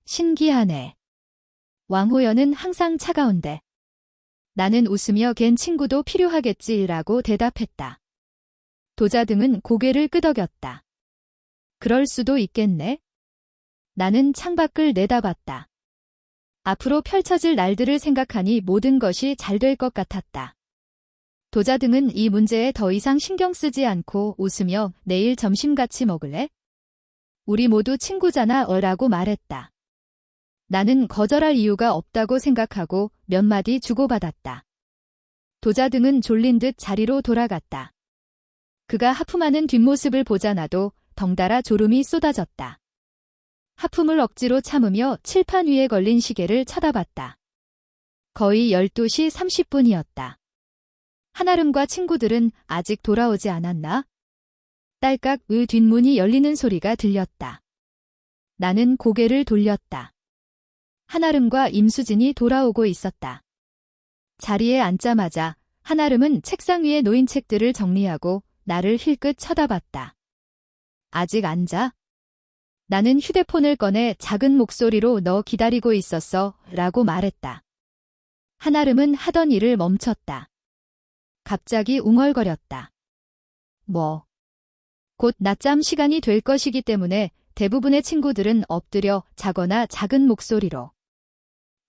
신기하네. 왕호연은 항상 차가운데. 나는 웃으며 걘 친구도 필요하겠지라고 대답했다. 도자등은 고개를 끄덕였다. 그럴 수도 있겠네. 나는 창밖을 내다봤다. 앞으로 펼쳐질 날들을 생각하니 모든 것이 잘 될 것 같았다. 도자등은 이 문제에 더 이상 신경 쓰지 않고 웃으며 내일 점심 같이 먹을래? 우리 모두 친구잖아 라고 말했다. 나는 거절할 이유가 없다고 생각하고 몇 마디 주고받았다. 도자등은 졸린 듯 자리로 돌아갔다. 그가 하품하는 뒷모습을 보자 나도 덩달아 졸음이 쏟아졌다. 하품을 억지로 참으며 칠판 위에 걸린 시계를 쳐다봤다. 거의 12시 30분이었다. 한아름과 친구들은 아직 돌아오지 않았나? 딸깍 의 뒷문이 열리는 소리가 들렸다. 나는 고개를 돌렸다. 한아름과 임수진이 돌아오고 있었다. 자리에 앉자마자 한아름은 책상 위에 놓인 책들을 정리하고 나를 힐끗 쳐다봤다. 아직 앉아? 나는 휴대폰을 꺼내 작은 목소리로 너 기다리고 있었어 라고 말했다. 한아름은 하던 일을 멈췄다. 갑자기 웅얼거렸다. 뭐? 곧 낮잠 시간이 될 것이기 때문에 대부분의 친구들은 엎드려 자거나 작은 목소리로.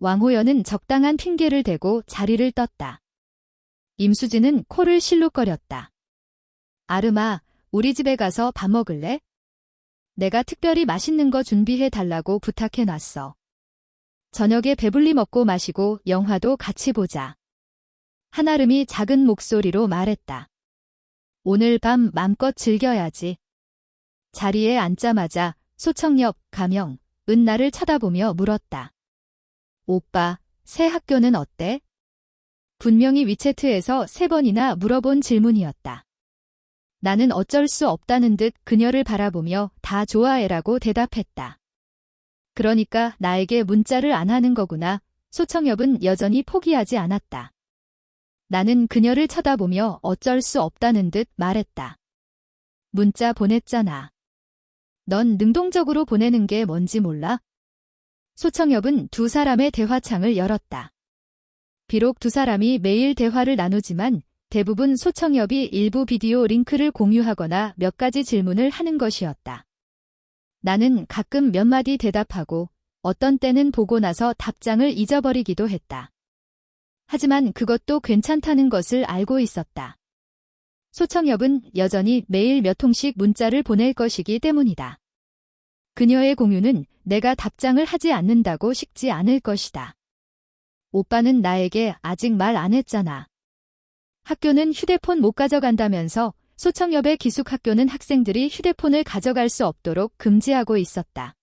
왕호연은 적당한 핑계를 대고 자리를 떴다. 임수진은 코를 실룩거렸다. 아름아, 우리 집에 가서 밥 먹을래? 내가 특별히 맛있는 거 준비해 달라고 부탁해놨어. 저녁에 배불리 먹고 마시고 영화도 같이 보자. 한아름이 작은 목소리로 말했다. 오늘 밤 맘껏 즐겨야지. 자리에 앉자마자 소청엽, 가명, 은 나를 쳐다보며 물었다. 오빠, 새 학교는 어때? 분명히 위챗에서 3번이나 물어본 질문이었다. 나는 어쩔 수 없다는 듯 그녀를 바라보며 다 좋아해라고 대답했다. 그러니까 나에게 문자를 안 하는 거구나. 소청엽은 여전히 포기하지 않았다. 나는 그녀를 쳐다보며 어쩔 수 없다는 듯 말했다. 문자 보냈잖아. 넌 능동적으로 보내는 게 뭔지 몰라? 소청엽은 두 사람의 대화창을 열었다. 비록 두 사람이 매일 대화를 나누지만 대부분 소청엽이 일부 비디오 링크를 공유하거나 몇 가지 질문을 하는 것이었다. 나는 가끔 몇 마디 대답하고 어떤 때는 보고 나서 답장을 잊어버리기도 했다. 하지만 그것도 괜찮다는 것을 알고 있었다. 소청엽은 여전히 매일 몇 통씩 문자를 보낼 것이기 때문이다. 그녀의 공유는 내가 답장을 하지 않는다고 식지 않을 것이다. 오빠는 나에게 아직 말 안 했잖아. 학교는 휴대폰 못 가져간다면서 소청엽의 기숙학교는 학생들이 휴대폰을 가져갈 수 없도록 금지하고 있었다.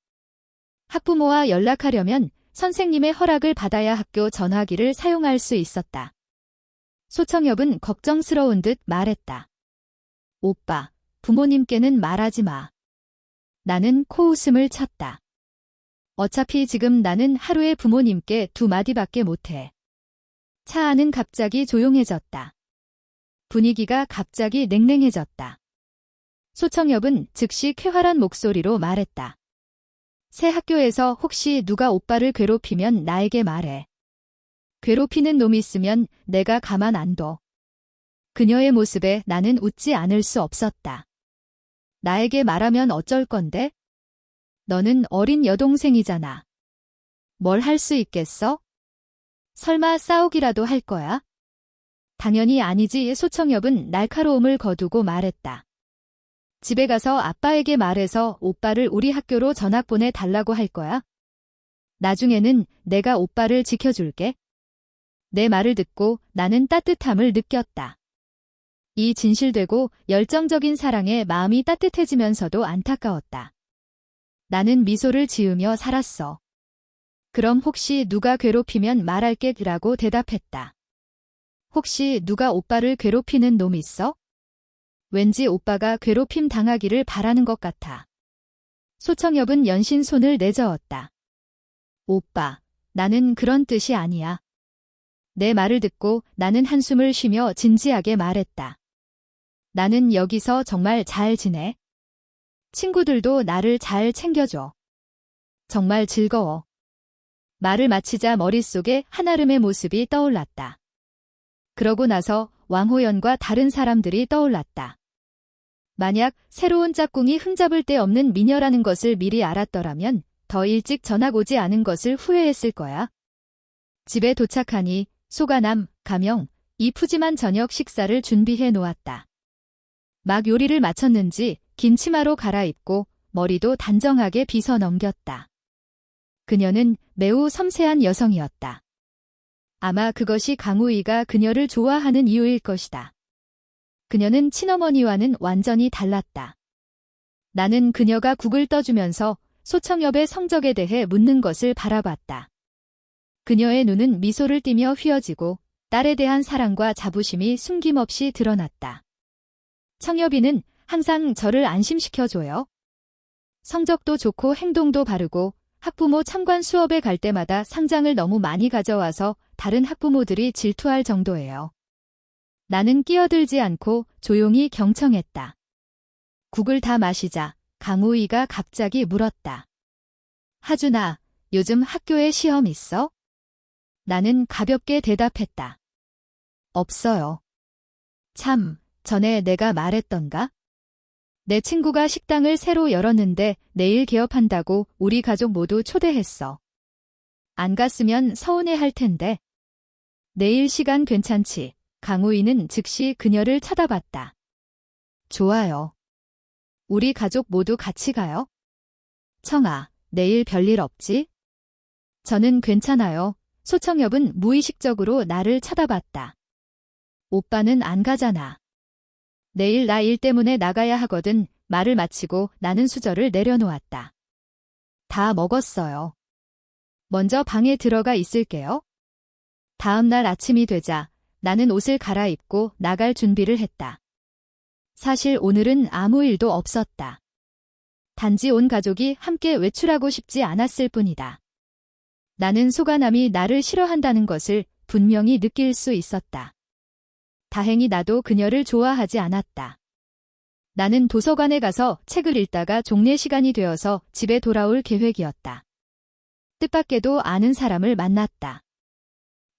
학부모와 연락하려면 선생님의 허락을 받아야 학교 전화기를 사용할 수 있었다. 소청엽은 걱정스러운 듯 말했다. 오빠, 부모님께는 말하지 마. 나는 코웃음을 쳤다. 어차피 지금 나는 하루에 부모님께 2마디밖에 못해. 차 안은 갑자기 조용해졌다. 분위기가 갑자기 냉랭해졌다. 소청엽은 즉시 쾌활한 목소리로 말했다. 새 학교에서 혹시 누가 오빠를 괴롭히면 나에게 말해. 괴롭히는 놈 있으면 내가 가만 안 둬. 그녀의 모습에 나는 웃지 않을 수 없었다. 나에게 말하면 어쩔 건데? 너는 어린 여동생이잖아. 뭘 할 수 있겠어? 설마 싸우기라도 할 거야? 당연히 아니지. 소청엽은 날카로움을 거두고 말했다. 집에 가서 아빠에게 말해서 오빠를 우리 학교로 전학 보내달라고 할 거야? 나중에는 내가 오빠를 지켜줄게. 내 말을 듣고 나는 따뜻함을 느꼈다. 이 진실되고 열정적인 사랑에 마음이 따뜻해지면서도 안타까웠다. 나는 미소를 지으며 살았어. 그럼 혹시 누가 괴롭히면 말할게 라고 대답했다. 혹시 누가 오빠를 괴롭히는 놈 있어? 왠지 오빠가 괴롭힘 당하기를 바라는 것 같아. 소청엽은 연신 손을 내저었다. 오빠, 나는 그런 뜻이 아니야. 내 말을 듣고 나는 한숨을 쉬며 진지하게 말했다. 나는 여기서 정말 잘 지내. 친구들도 나를 잘 챙겨줘. 정말 즐거워. 말을 마치자 머릿속에 한아름의 모습이 떠올랐다. 그러고 나서 왕호연과 다른 사람들이 떠올랐다. 만약 새로운 짝꿍이 흠잡을 데 없는 미녀라는 것을 미리 알았더라면 더 일찍 전학 오지 않은 것을 후회했을 거야. 집에 도착하니 소가남, 가명, 이 푸짐한 저녁 식사를 준비해 놓았다. 막 요리를 마쳤는지 긴 치마로 갈아입고 머리도 단정하게 빗어 넘겼다. 그녀는 매우 섬세한 여성이었다. 아마 그것이 강우이가 그녀를 좋아하는 이유일 것이다. 그녀는 친어머니와는 완전히 달랐다. 나는 그녀가 국을 떠주면서 소청엽의 성적에 대해 묻는 것을 바라봤다. 그녀의 눈은 미소를 띠며 휘어지고 딸에 대한 사랑과 자부심이 숨김없이 드러났다. 청엽이는 항상 저를 안심시켜줘요. 성적도 좋고 행동도 바르고 학부모 참관 수업에 갈 때마다 상장을 너무 많이 가져와서 다른 학부모들이 질투할 정도예요. 나는 끼어들지 않고 조용히 경청했다. 국을 다 마시자 강우이가 갑자기 물었다. 하준아, 요즘 학교에 시험 있어? 나는 가볍게 대답했다. 없어요. 참, 전에 내가 말했던가? 내 친구가 식당을 새로 열었는데 내일 개업한다고 우리 가족 모두 초대했어. 안 갔으면 서운해할 텐데. 내일 시간 괜찮지? 강우이는 즉시 그녀를 쳐다봤다. 좋아요. 우리 가족 모두 같이 가요? 청아, 내일 별일 없지? 저는 괜찮아요. 소청엽은 무의식적으로 나를 쳐다봤다. 오빠는 안 가잖아. 내일 나 일 때문에 나가야 하거든. 말을 마치고 나는 수저를 내려놓았다. 다 먹었어요. 먼저 방에 들어가 있을게요. 다음 날 아침이 되자 나는 옷을 갈아입고 나갈 준비를 했다. 사실 오늘은 아무 일도 없었다. 단지 온 가족이 함께 외출하고 싶지 않았을 뿐이다. 나는 소가남이 나를 싫어한다는 것을 분명히 느낄 수 있었다. 다행히 나도 그녀를 좋아하지 않았다. 나는 도서관에 가서 책을 읽다가 종례 시간이 되어서 집에 돌아올 계획이었다. 뜻밖에도 아는 사람을 만났다.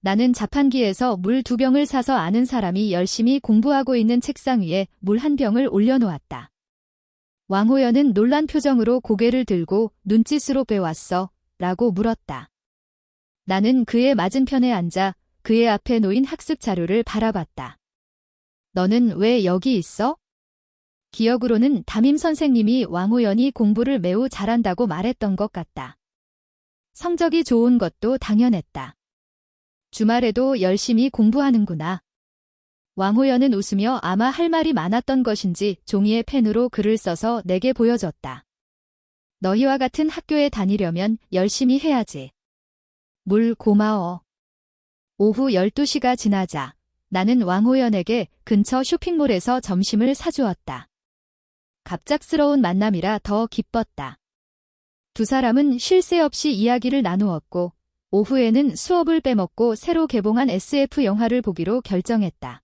나는 자판기에서 물 2병을 사서 아는 사람이 열심히 공부하고 있는 책상 위에 물 1병을 올려놓았다. 왕호연은 놀란 표정으로 고개를 들고 눈짓으로 빼왔어? 라고 물었다. 나는 그의 맞은편에 앉아 그의 앞에 놓인 학습 자료를 바라봤다. 너는 왜 여기 있어? 기억으로는 담임 선생님이 왕호연이 공부를 매우 잘한다고 말했던 것 같다. 성적이 좋은 것도 당연했다. 주말에도 열심히 공부하는구나. 왕호연은 웃으며 아마 할 말이 많았던 것인지 종이에 펜으로 글을 써서 내게 보여줬다. 너희와 같은 학교에 다니려면 열심히 해야지. 물 고마워. 오후 12시가 지나자 나는 왕호연에게 근처 쇼핑몰에서 점심을 사주었다. 갑작스러운 만남이라 더 기뻤다. 두 사람은 쉴 새 없이 이야기를 나누었고 오후에는 수업을 빼먹고 새로 개봉한 SF 영화를 보기로 결정했다.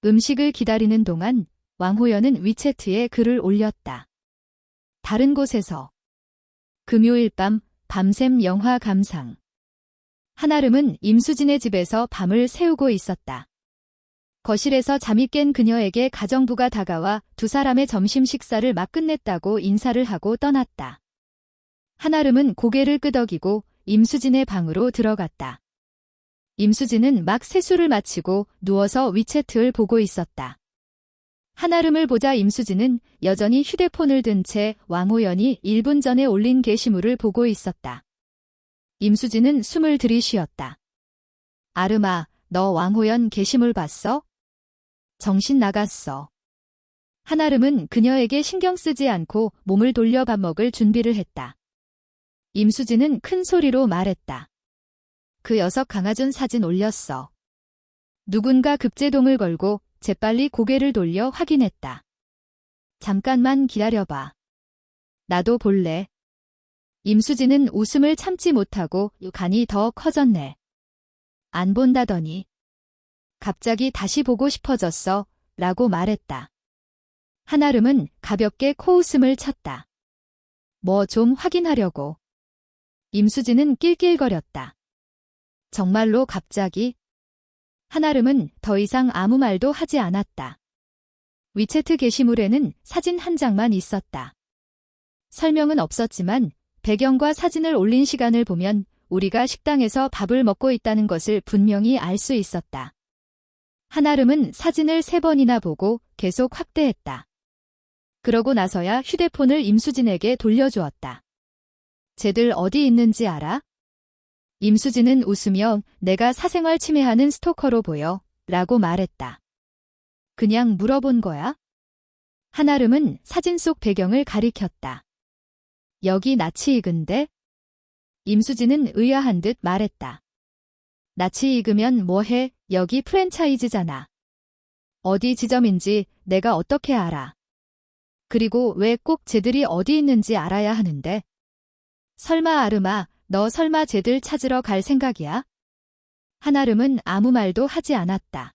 음식을 기다리는 동안 왕호연은 위챗에 글을 올렸다. 다른 곳에서 금요일 밤 밤샘 영화 감상. 한아름은 임수진의 집에서 밤을 새우고 있었다. 거실에서 잠이 깬 그녀에게 가정부가 다가와 두 사람의 점심 식사를 막 끝냈다고 인사를 하고 떠났다. 한아름은 고개를 끄덕이고 임수진의 방으로 들어갔다. 임수진은 막 세수를 마치고 누워서 위챗을 보고 있었다. 한아름을 보자 임수진은 여전히 휴대폰을 든 채 왕호연이 1분 전에 올린 게시물을 보고 있었다. 임수진은 숨을 들이쉬었다. 아름아, 너 왕호연 게시물 봤어? 정신 나갔어. 한아름은 그녀에게 신경 쓰지 않고 몸을 돌려 밥 먹을 준비를 했다. 임수진은 큰 소리로 말했다. 그 녀석 강아준 사진 올렸어. 누군가 급제동을 걸고 재빨리 고개를 돌려 확인했다. 잠깐만 기다려봐. 나도 볼래. 임수진은 웃음을 참지 못하고 간이 더 커졌네. 안 본다더니. 갑자기 다시 보고 싶어졌어. 라고 말했다. 한아름은 가볍게 코웃음을 쳤다. 뭐 좀 확인하려고. 임수진은 낄낄거렸다. 정말로 갑자기? 한아름은 더 이상 아무 말도 하지 않았다. 위챗 게시물에는 사진 한 장만 있었다. 설명은 없었지만 배경과 사진을 올린 시간을 보면 우리가 식당에서 밥을 먹고 있다는 것을 분명히 알 수 있었다. 한아름은 사진을 3번이나 보고 계속 확대했다. 그러고 나서야 휴대폰을 임수진에게 돌려주었다. 쟤들 어디 있는지 알아? 임수진은 웃으며 내가 사생활 침해하는 스토커로 보여 라고 말했다. 그냥 물어본 거야? 한아름은 사진 속 배경을 가리켰다. 여기 낯이 익은데? 임수진은 의아한 듯 말했다. 낯이 익으면 뭐해? 여기 프랜차이즈잖아. 어디 지점인지 내가 어떻게 알아? 그리고 왜 꼭 쟤들이 어디 있는지 알아야 하는데? 설마 아름아, 너 설마 쟤들 찾으러 갈 생각이야? 한아름은 아무 말도 하지 않았다.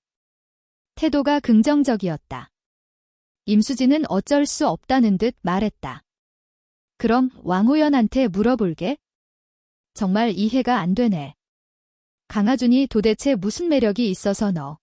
태도가 긍정적이었다. 임수진은 어쩔 수 없다는 듯 말했다. 그럼 왕호연한테 물어볼게. 정말 이해가 안 되네. 강하준이 도대체 무슨 매력이 있어서 너